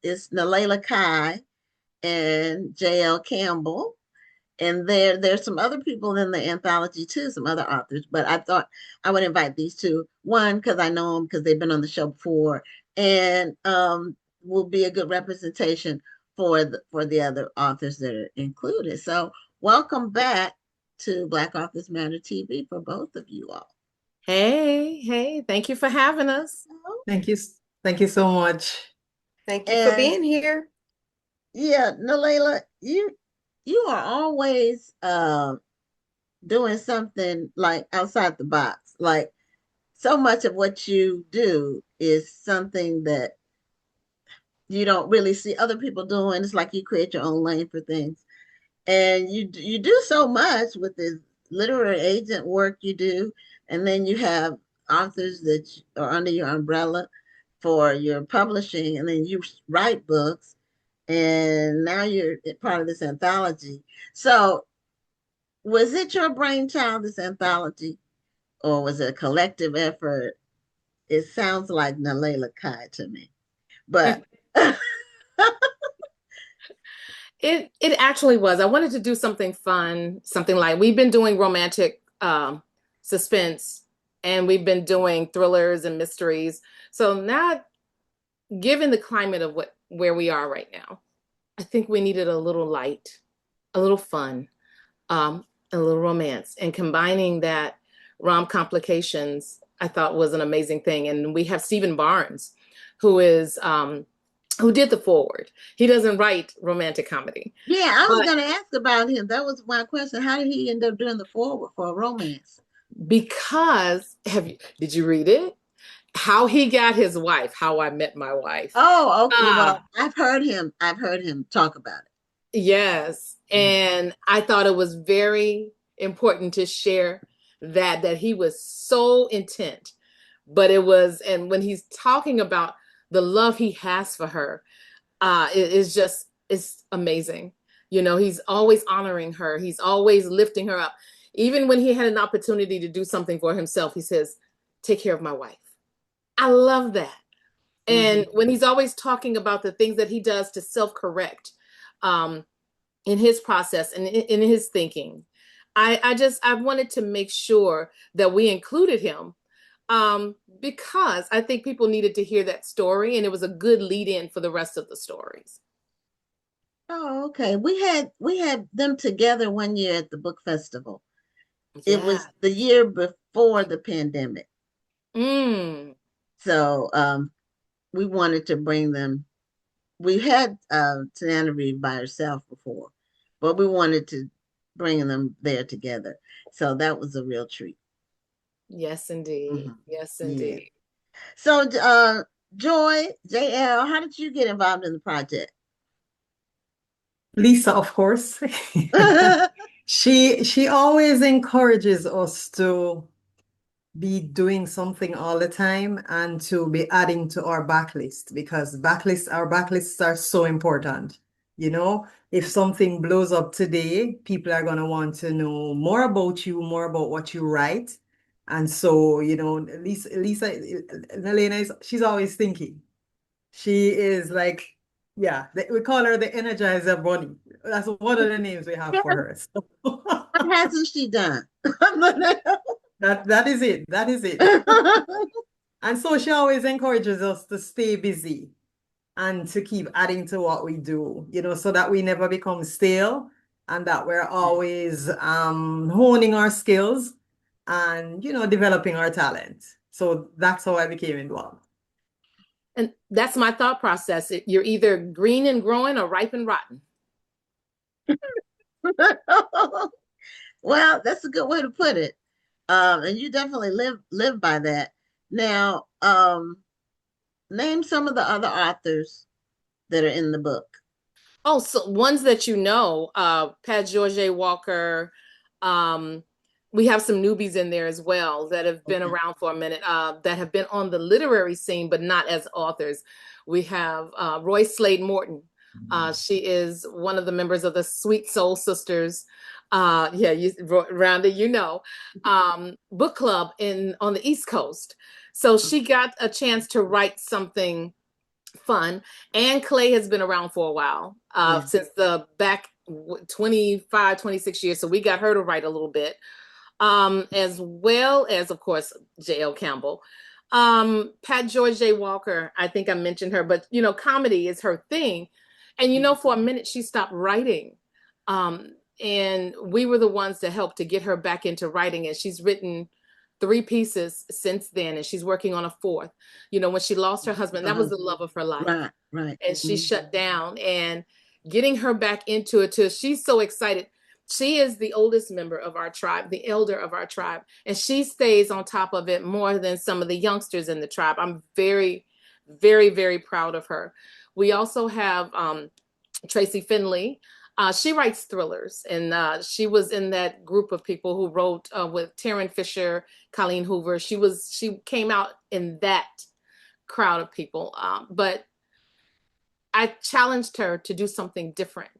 it's Naleighna Kai and J.L. Campbell. And there's some other people in the anthology too, some other authors, but I thought I would invite these two. One, because I know them because they've been on the show before, and will be a good representation for the other authors that are included. So welcome back to Black Authors Matter TV for both of you all. Hey, thank you for having us. Thank you. Thank you so much. Thank you for being here. Yeah, Naleighna, you are always doing something like outside the box. Like so much of what you do is something that you don't really see other people doing. It's like you create your own lane for things. And you do so much with the literary agent work you do. And then you have authors that are under your umbrella for your publishing, and then you write books. and now you're part of this anthology. So, was it your brainchild, this anthology, or was it a collective effort? It sounds like Naleighna Kai to me, but It actually was. I wanted to do something fun, something like we've been doing romantic suspense, and we've been doing thrillers and mysteries. So now, given the climate of where we are right now, I think we needed a little light, a little fun, a little romance, and combining that ROM-Complications, I thought was an amazing thing. And we have Stephen Barnes, who is who did the foreword. He doesn't write romantic comedy. yeah, I was But going to ask about him. That was my question. How did he end up doing the forward for a romance? because did you read it? How he got his wife, How I Met My Wife. Oh, okay. Well, Ah, I've heard him talk about it. yes. And I thought it was very important to share that he was so intent. But it was, and when he's talking about the love he has for her, it's amazing. You know, he's always honoring her. He's always lifting her up. Even when he had an opportunity to do something for himself, he says, take care of my wife. I love that. And when he's always talking about the things that he does to self-correct um, in his process and in his thinking, I wanted to make sure that we included him because I think people needed to hear that story, and it was a good lead in for the rest of the stories. Oh, okay. We had them together one year at the book festival. It Yeah. was the year before the pandemic. Mm. So we wanted to bring them. We had Tanana read by herself before, but we wanted to bring them there together. So that was a real treat. Yes, indeed. Yes, Yeah. indeed. So Joy, JL, how did you get involved in the project? Lisa, of course. She always encourages us to be doing something all the time and to be adding to our backlist, because our backlists are so important. You know, if something blows up today, people are going to want to know more about you, more about what you write. And so, you know, Lisa, Naleighna she's always thinking. She is like, yeah, we call her the Energizer Bunny. That's one of the names we have for her. So What hasn't she done? that is it. That is it. And so she always encourages us to stay busy and to keep adding to what we do, you know, so that we never become stale and that we're always honing our skills and, you know, developing our talent. So that's how I became involved. And that's my thought process. You're either green and growing or ripe and rotten. Well, that's a good way to put it. And you definitely live by that. Now, name some of the other authors that are in the book. Oh, so ones that you know, Pat George Walker. We have some newbies in there as well that have been around for a minute, that have been on the literary scene, but not as authors. We have Royce Slade Morton. She is one of the members of the Sweet Soul Sisters. Yeah, Rhonda, you know, book club on the East Coast. So she got a chance to write something fun. And Clay has been around for a while, since the back 25, 26 years. So we got her to write a little bit, as well as, of course, J.L. Campbell. Pat George J. Walker, I think I mentioned her, but, you know, comedy is her thing. And, you know, for a minute, she stopped writing. And we were the ones that helped to get her back into writing. And she's written 3 pieces since then, and she's working on a 4th. You know, when she lost her husband, that was the love of her life. Right. And she shut down, and getting her back into it too. She's so excited. She is the oldest member of our tribe, the elder of our tribe, and she stays on top of it more than some of the youngsters in the tribe. I'm very, very, very proud of her. We also have Tracy Finley. She writes thrillers, and she was in that group of people who wrote with Taryn Fisher, Colleen Hoover. She came out in that crowd of people. But I challenged her to do something different.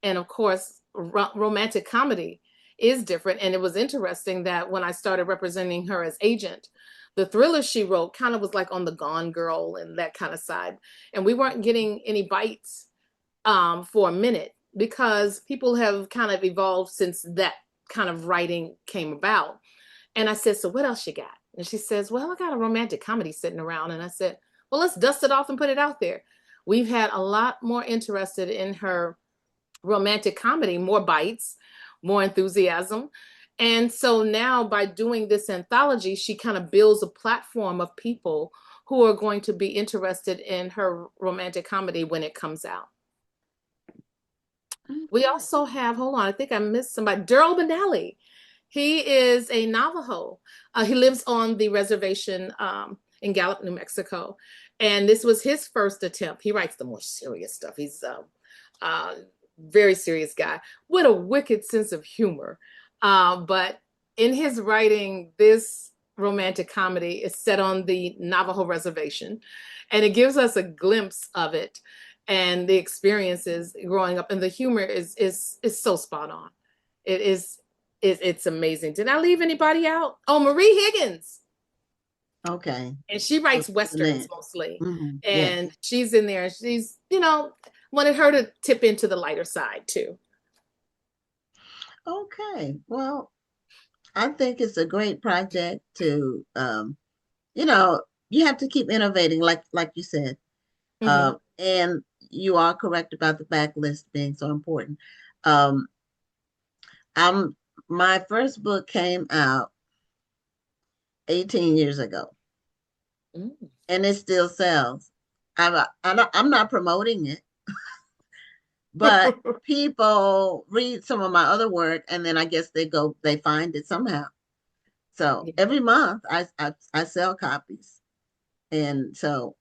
And of course, romantic comedy is different. And it was interesting that when I started representing her as agent, the thriller she wrote kind of was like on the Gone Girl and that kind of side. And we weren't getting any bites for a minute because people have kind of evolved since that kind of writing came about. And I said, so what else you got? And she says, well, I got a romantic comedy sitting around. And I said, well, let's dust it off and put it out there. We've had a lot more interested in her romantic comedy, more bites, more enthusiasm. And so now by doing this anthology, she kind of builds a platform of people who are going to be interested in her romantic comedy when it comes out. We also have, hold on, I think I missed somebody, Daryl Benally. He is a Navajo. He lives on the reservation in Gallup, New Mexico. And this was his first attempt. He writes the more serious stuff. He's a very serious guy with a wicked sense of humor. But in his writing, this romantic comedy is set on the Navajo reservation. And it gives us a glimpse of it and the experiences growing up. And the humor is so spot on. It's amazing. Did I leave anybody out? Oh, Marie Higgins. Okay. And she writes Westerns mostly. Mm-hmm. And she's in there. She's, wanted her to tip into the lighter side too. Okay. Well, I think it's a great project to, you have to keep innovating, like you said. Mm-hmm. And you are correct about the backlist being so important. My first book came out 18 years ago, and it still sells. I'm not promoting it, but people read some of my other work, and then I guess they find it somehow. So every month I sell copies, and so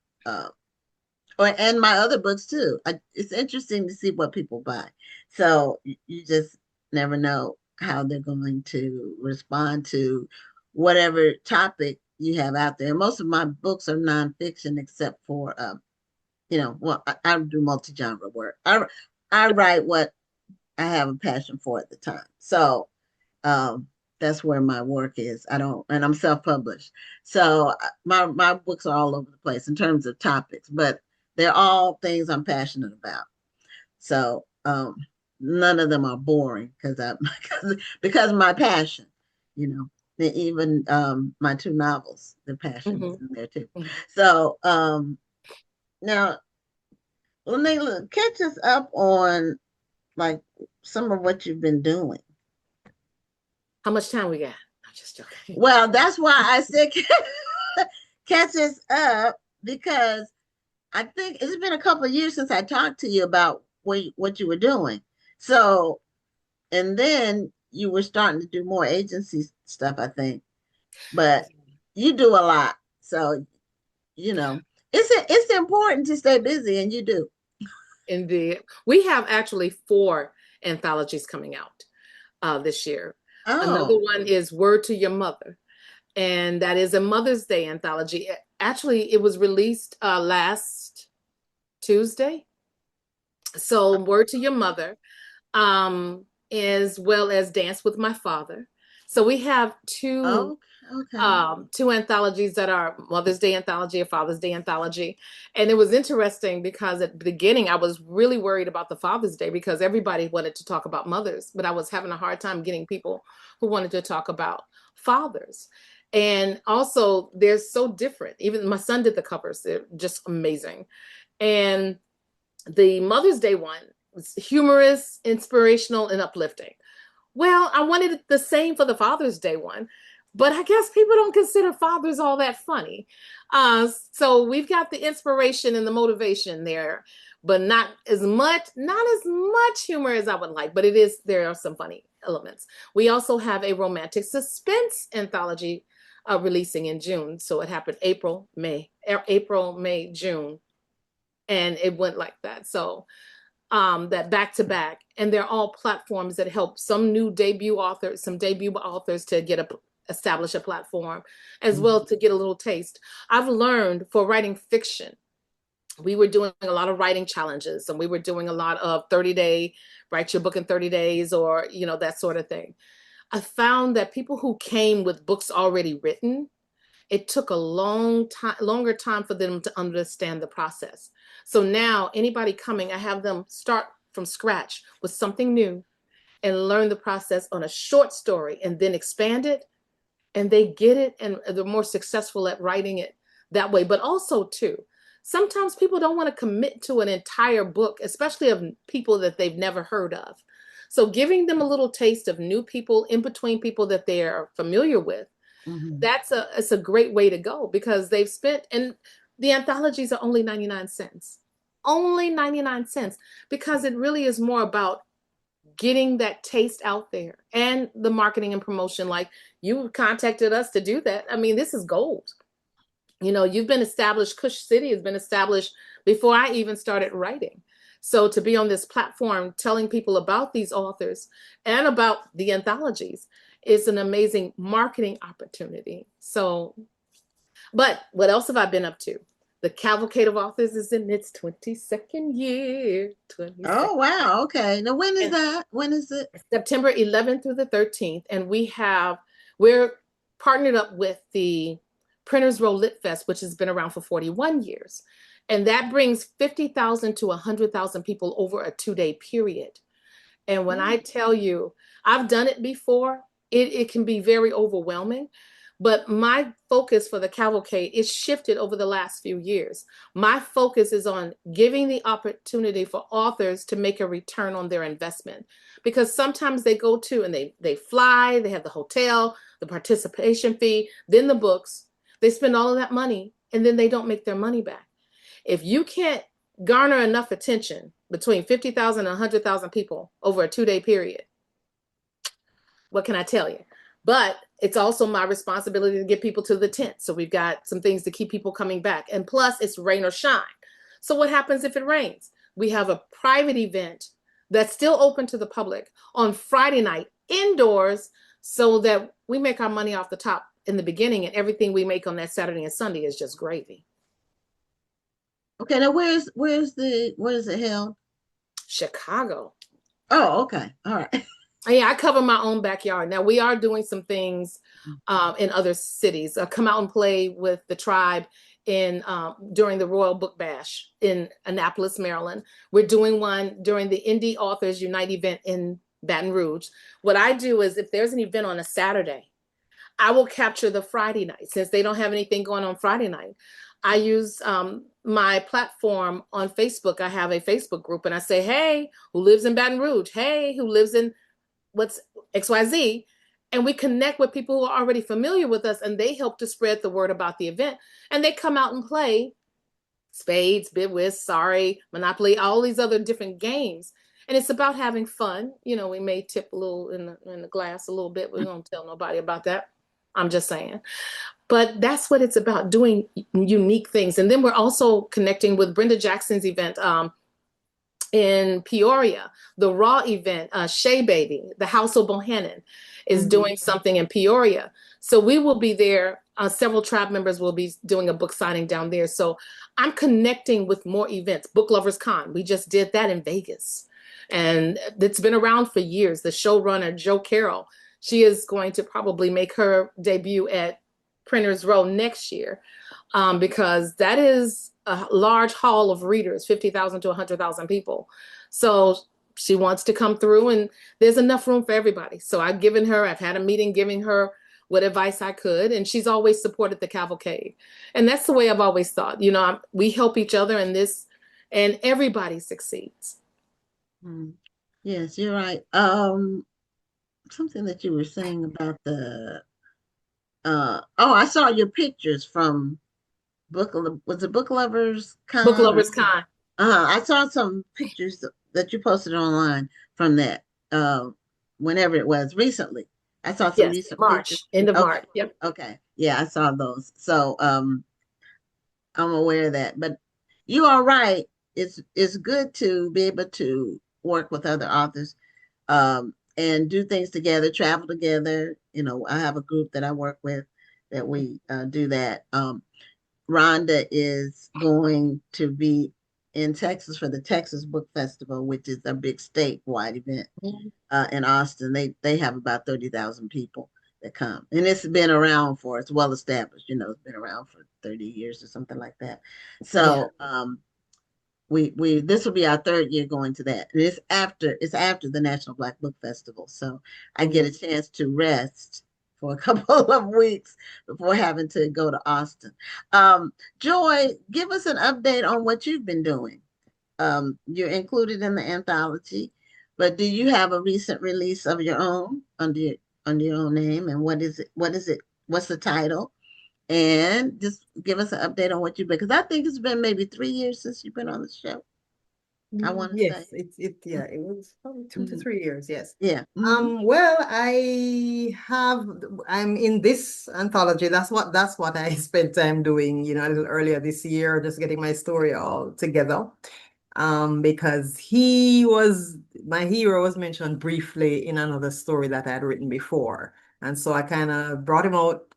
and my other books too. It's interesting to see what people buy. So you just never know how they're going to respond to whatever topic you have out there. Most of my books are nonfiction, except for, I do multi-genre work. I write what I have a passion for at the time. So that's where my work is. And I'm self-published. So my books are all over the place in terms of topics, but they're all things I'm passionate about. So none of them are boring because of my passion, even my two novels, the passion is in there too. Mm-hmm. So now, Naleighna, catch us up on like some of what you've been doing. How much time we got? I'm just joking. Well, that's why I said catch us up, because I think it's been a couple of years since I talked to you about what you were doing. So, and then you were starting to do more agency stuff, I think. But you do a lot. So, it's important to stay busy, and you do. Indeed. We have actually 4 anthologies coming out this year. Oh. Another one is Word to Your Mother. And that is a Mother's Day anthology. Actually, it was released last Tuesday. So Word to Your Mother, as well as Dance with My Father. So we have 2 anthologies that are Mother's Day anthology, a Father's Day anthology. And it was interesting because at the beginning, I was really worried about the Father's Day because everybody wanted to talk about mothers, but I was having a hard time getting people who wanted to talk about fathers. And also they're so different. Even my son did the covers. They're just amazing. And the Mother's Day one was humorous, inspirational, and uplifting. Well, I wanted the same for the Father's Day one, but I guess people don't consider fathers all that funny. So we've got the inspiration and the motivation there, but not as much humor as I would like, but there are some funny elements. We also have a romantic suspense anthology releasing in June. So it happened April, May, June. And it went like that. So that back to back, and they're all platforms that help some debut authors to establish a platform, as well to get a little taste. I've learned for writing fiction we were doing a lot of writing challenges, and we were doing a lot of 30-day, write your book in 30 days, or, that sort of thing. I found that people who came with books already written, it took a longer time for them to understand the process. So now anybody coming, I have them start from scratch with something new and learn the process on a short story and then expand it, and they get it, and they're more successful at writing it that way. But also too, sometimes people don't want to commit to an entire book, especially of people that they've never heard of. So giving them a little taste of new people in between people that they're familiar with, it's a great way to go, because they've spent, and the anthologies are only 99 cents. Only 99 cents, because it really is more about getting that taste out there, and the marketing and promotion. Like, you contacted us to do that. I mean, this is gold. You've been established. Kush City has been established before I even started writing. So to be on this platform telling people about these authors and about the anthologies is an amazing marketing opportunity. So, but what else have I been up to? The Cavalcade of Authors is in its 22nd year. 22nd. Oh, wow. Okay. Now, when is that? When is it? September 11th through the 13th. And we're partnered up with the Printers Row Lit Fest, which has been around for 41 years. And that brings 50,000 to 100,000 people over a 2-day period. And when I tell you, I've done it before, it can be very overwhelming. But my focus for the Cavalcade is shifted over the last few years. My focus is on giving the opportunity for authors to make a return on their investment. Because sometimes they go to, and they fly, they have the hotel, the participation fee, then the books. They spend all of that money, and then they don't make their money back. If you can't garner enough attention between 50,000 and 100,000 people over a 2-day period, what can I tell you? But it's also my responsibility to get people to the tent. So we've got some things to keep people coming back. And plus, it's rain or shine. So what happens if it rains? We have a private event that's still open to the public on Friday night, indoors, so that we make our money off the top in the beginning, and everything we make on that Saturday and Sunday is just gravy. Okay, now where is it held? Chicago. Oh, okay. All right. Yeah, I cover my own backyard. Now, we are doing some things in other cities. Come out and play with the tribe during the Royal Book Bash in Annapolis, Maryland. We're doing one during the Indie Authors Unite event in Baton Rouge. What I do is, if there's an event on a Saturday, I will capture the Friday night. Since they don't have anything going on Friday night, I use my platform on Facebook. I have a Facebook group, and I say, hey, who lives in Baton Rouge? Hey, who lives in what's XYZ? And we connect with people who are already familiar with us, and they help to spread the word about the event. And they come out and play spades, bid whist, sorry, Monopoly, all these other different games. And it's about having fun. We may tip a little in the glass a little bit. We don't tell nobody about that. I'm just saying. But that's what it's about, doing unique things. And then we're also connecting with Brenda Jackson's event in Peoria, the Raw event. Shea Baby, the House of Bohannon, is doing something in Peoria. So we will be there. Several tribe members will be doing a book signing down there. So I'm connecting with more events. Book Lovers Con, we just did that in Vegas. And it's been around for years. The showrunner, Jo Carroll, she is going to probably make her debut at Printers Row next year, because that is a large hall of readers, 50,000 to 100,000 people. So she wants to come through, and there's enough room for everybody. So I've had a meeting giving her what advice I could, and she's always supported the Cavalcade. And that's the way I've always thought. We help each other in this, and everybody succeeds. Yes, you're right. Something that you were saying about the I saw your pictures from Book Lovers Con? Book Lovers Con. I saw some pictures that you posted online from that, whenever it was, recently. I saw some recent March, pictures. end of March. Yep. Okay. Yeah, I saw those. So I'm aware of that. But you are right. It's good to be able to work with other authors, and do things together, travel together. I have a group that I work with that we do that. Rhonda is going to be in Texas for the Texas Book Festival, which is a big statewide event in Austin. They have about 30,000 people that come, and it's been around for it's well established. It's been around for 30 years or something like that. So we this will be our third year going to that. And it's after the National Black Book Festival. So I get a chance to rest for a couple of weeks before having to go to Austin. Joy, give us an update on what you've been doing. You're included in the anthology, but do you have a recent release of your own under your own name? And what is it? What's the title? And just give us an update on what you've been, because I think it's been maybe 3 years since you've been on the show. I want to Yes, say. it was probably 2 to 3 years, yes. Yeah. Well, I'm in this anthology. That's what I spent time doing, a little earlier this year, just getting my story all together. Because my hero was mentioned briefly in another story that I had written before. And so I kind of brought him out,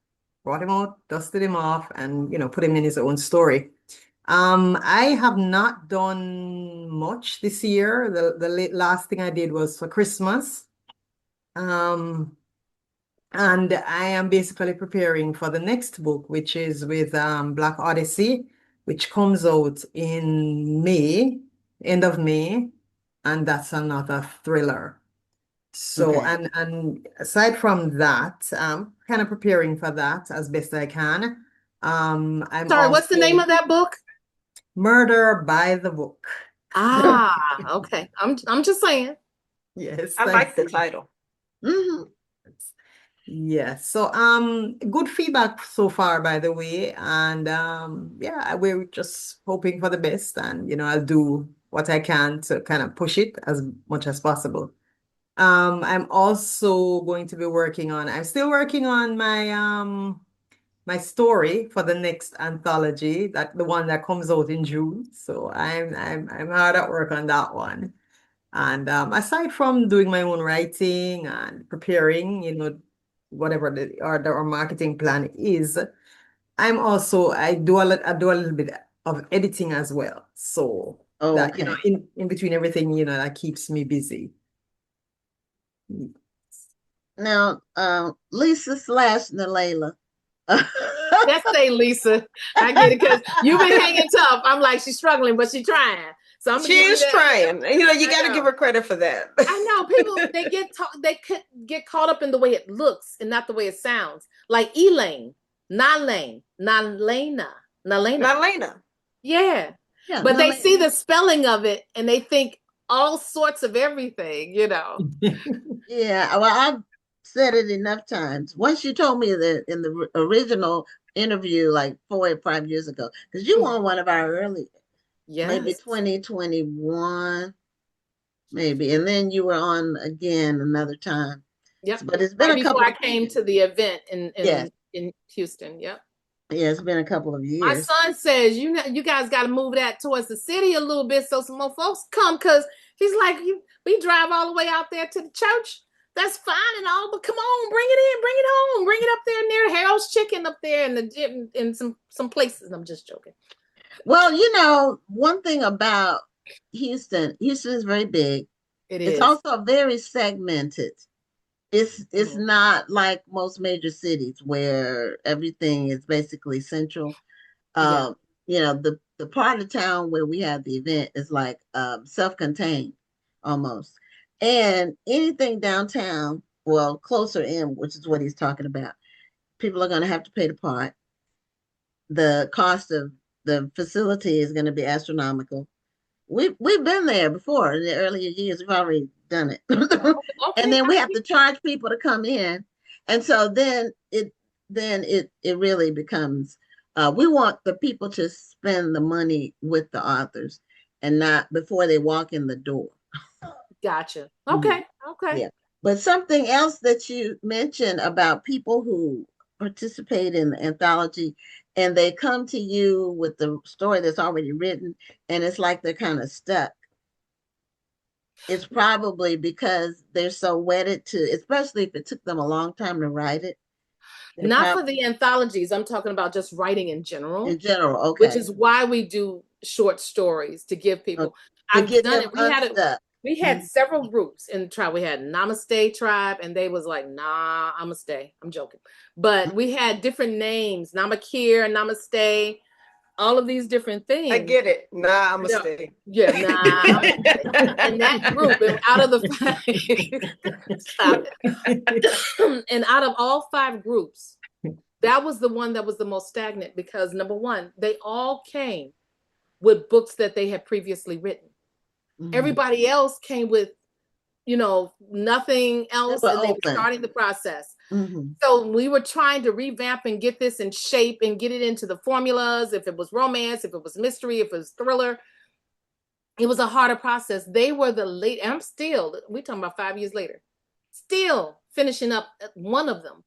dusted him off, and put him in his own story. I have not done much this year. The last thing I did was for Christmas. And I am basically preparing for the next book, which is with Black Odyssey, which comes out in May, end of May, and that's another thriller. So, Okay. and aside from that, I'm kind of preparing for that as best I can. I'm Sorry, what's the name also of that book? Murder by the Book. Ah, okay. I'm just saying. Yes, I like the title. Yes. So good feedback so far, by the way. And yeah, we're just hoping for the best, and I'll do what I can to kind of push it as much as possible. I'm also going to be I'm still working on my story for the next anthology, the one that comes out in June. So I'm hard at work on that one. And aside from doing my own writing and preparing, whatever our marketing plan is, I do a little bit of editing as well. So that, Okay. in between everything, that keeps me busy. Now, Lisa / Naleighna. Let's say Lisa. I get it because you've been hanging tough. I'm like, she's struggling, but she's trying. So I'm gonna She give you is that. trying. You got to give her credit for that. I know people they could get caught up in the way it looks and not the way it sounds. Like Elaine, Naleighna. Naleighna. Yeah. Yeah, But they Naleighna. see the spelling of it and they think all sorts of everything, Yeah, well, I've said it enough times. Once you told me that in the original interview, like 4 or 5 years ago, because you were on one of our early, maybe Yes. 2021, maybe, and then you were on again another time. Yep. But it's been Right a couple before I of came years. to the event in Yes. in Houston. Yep. Yeah, it's been a couple of My years. son says, you guys got to move that towards the city a little bit so some more folks come, because he's like, we drive all the way out there to the church. That's fine and all, but come on, bring it in, bring it home, bring it up there near Harold's Chicken up there in the gym in some places. I'm just joking. Well, one thing about Houston is very big. It's also very segmented. It's not like most major cities where everything is basically central. The part of town where we have the event is like self-contained almost. And anything downtown, well, closer in, which is what he's talking about, people are going to have to pay the part. The cost of the facility is going to be astronomical. We've been there before in the earlier years. We've already done it. And then we have to charge people to come in. And so then it really becomes we want the people to spend the money with the authors and not before they walk in the door. Gotcha. Okay. Okay. Yeah. But something else that you mentioned about people who participate in the anthology and they come to you with the story that's already written and it's like they're kind of stuck. It's probably because they're so wedded to, especially if it took them a long time to write it, Not for the anthologies. I'm talking about just writing in general. In general, okay. Which is why we do short stories to give people. To I've get done them it. We had Mhm. several groups in the tribe. We had Namaste tribe, and they was like, nah, I'ma stay. I'm joking. But we had different names, Namakir, Namaste, all of these different things. I get it. Nah, I'ma stay. Yeah, nah, I'ma stay. And that group, and out of the stop it. And out of all 5 groups, that was the one that was the most stagnant because number one, they all came with books that they had previously written. Mm-hmm. Everybody else came with, nothing else, and they were starting the process. Mm-hmm. So we were trying to revamp and get this in shape and get it into the formulas. If it was romance, if it was mystery, if it was thriller, it was a harder process. They were the late, and we're talking about 5 years later, still finishing up one of them.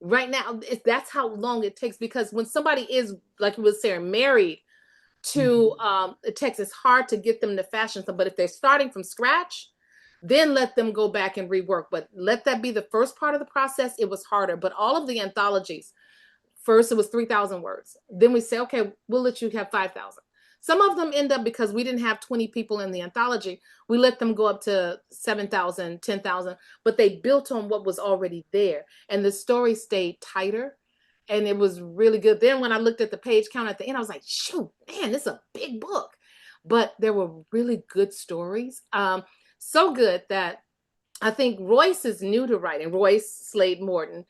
Right now, that's how long it takes, because when somebody is, like you were saying, married to a text, it's hard to get them to fashion them. But if they're starting from scratch, then let them go back and rework. But let that be the first part of the process. It was harder. But all of the anthologies, first it was 3,000 words. Then we say, okay, we'll let you have 5,000. Some of them end up, because we didn't have 20 people in the anthology, we let them go up to 7,000, 10,000, but they built on what was already there. And the story stayed tighter, and it was really good. Then when I looked at the page count at the end, I was like, shoot, man, this is a big book. But there were really good stories. So good that I think Royce is new to writing, Royce Slade Morton.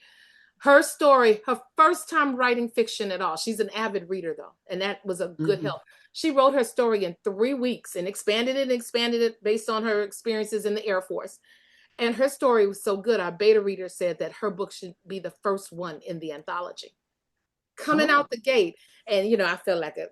Her story, her first time writing fiction at all. She's an avid reader, though, and that was a good help. She wrote her story in 3 weeks and expanded it based on her experiences in the Air Force. And her story was so good, our beta reader said that her book should be the first one in the anthology. Coming out the gate. And, I feel like a,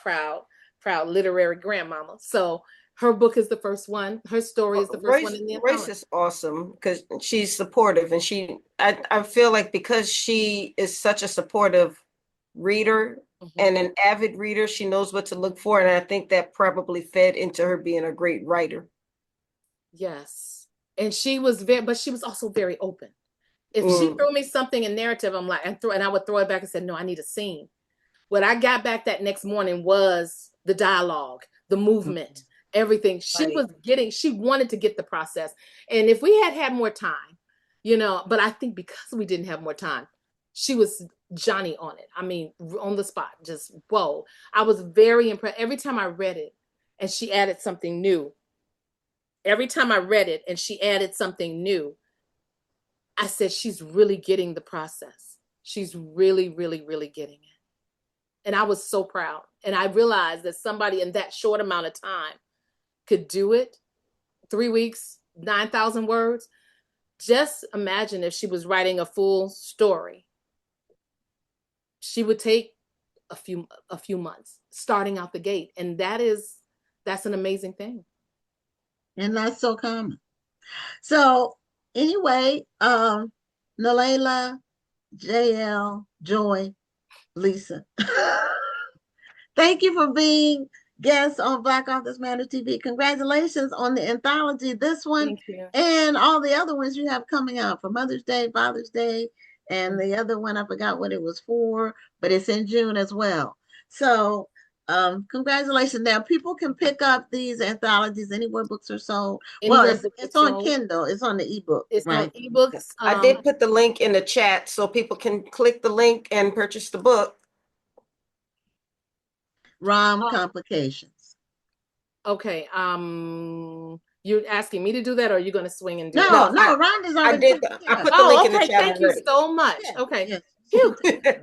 proud literary grandmama. So her book is the first one. Her story is the first one in the anthology. Royce is awesome because she's supportive, and I feel like because she is such a supportive reader and an avid reader, she knows what to look for. And I think that probably fed into her being a great writer. Yes. And she was but she was also very open. If she threw me something in narrative, I'm like, and I would throw it back and say, no, I need a scene. What I got back that next morning was the dialogue, the movement, everything. She wanted to get the process. And if we had more time, but I think because we didn't have more time, she was Johnny on it. I mean, on the spot, just, whoa. I was very impressed. Every time I read it and she added something new, I said, she's really getting the process. She's really, really, really getting it. And I was so proud. And I realized that somebody in that short amount of time could do it. 3 weeks, 9,000 words. Just imagine if she was writing a full story. She would take a few months starting out the gate. And that's an amazing thing. And that's so common. So anyway, Naleighna, JL, Joy, Lisa. Thank you for being guests on Black Authors Matter TV. Congratulations on the anthology, this one, and all the other ones you have coming out for Mother's Day, Father's Day, and the other one, I forgot what it was for, but it's in June as well. So congratulations. Now people can pick up these anthologies anywhere books are sold. It's on Kindle. It's on the ebook. It's on ebooks. I did put the link in the chat so people can click the link and purchase the book. ROM-Complications. Okay. You're asking me to do that, or are you going to swing and do it? No, Rhonda's already. I put the link in the chat. Thank you so much. Yeah, okay. Yes.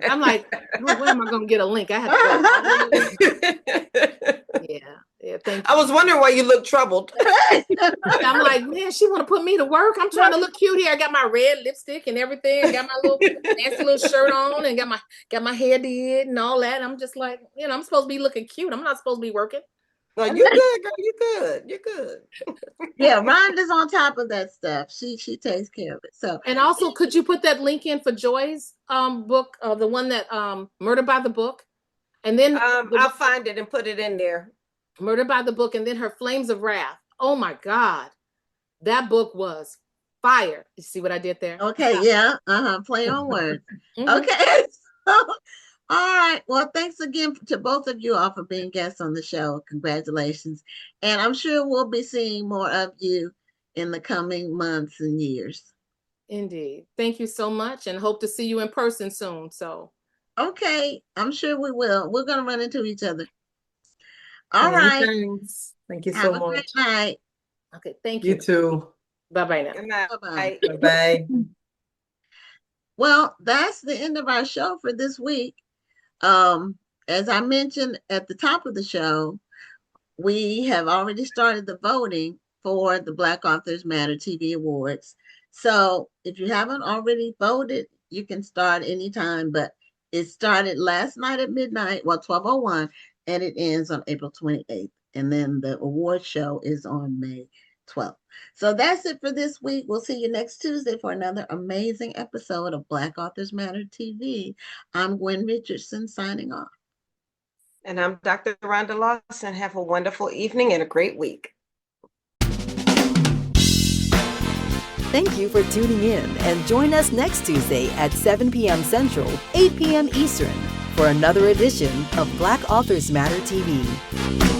I'm like, where am I going to get a link? I have to go. Yeah, thank you. I was wondering why you look troubled. I'm like, man, she want to put me to work. I'm trying to look cute here. I got my red lipstick and everything. I got my little nasty little shirt on and got my hair did and all that. I'm just like, I'm supposed to be looking cute. I'm not supposed to be working. No, you're good, girl. You're good. Yeah, Rhonda's on top of that stuff. She takes care of it. So, and also, could you put that link in for Joy's book, the one that Murder by the Book, and then I'll find it and put it in there. Murder by the Book, and then her Flames of Wrath. Oh my God, that book was Fire. You see what I did there? Okay, yeah. Play on words. Mhm. Okay. All right. Well, thanks again to both of you all for being guests on the show. Congratulations. And I'm sure we'll be seeing more of you in the coming months and years. Indeed. Thank you so much, and hope to see you in person soon. So, Okay. I'm sure we will. We're going to run into each other. All Many right. thanks. Thank you Have so a great much. night. okay, thank You you. too. Bye-bye now. Good night. Bye-bye. Bye-bye. Well, that's the end of our show for this week. As I mentioned at the top of the show, we have already started the voting for the Black Authors Matter TV Awards. So if you haven't already voted, you can start anytime, but it started last night at midnight, well, 12:01, and it ends on April 28th. And then the award show is on May 12th. So that's it for this week. We'll see you next Tuesday for another amazing episode of Black Authors Matter TV. I'm Gwen Richardson signing off. And I'm Dr. Rhonda Lawson. Have a wonderful evening and a great week. Thank you for tuning in and join us next Tuesday at 7 p.m. Central, 8 p.m. Eastern for another edition of Black Authors Matter TV.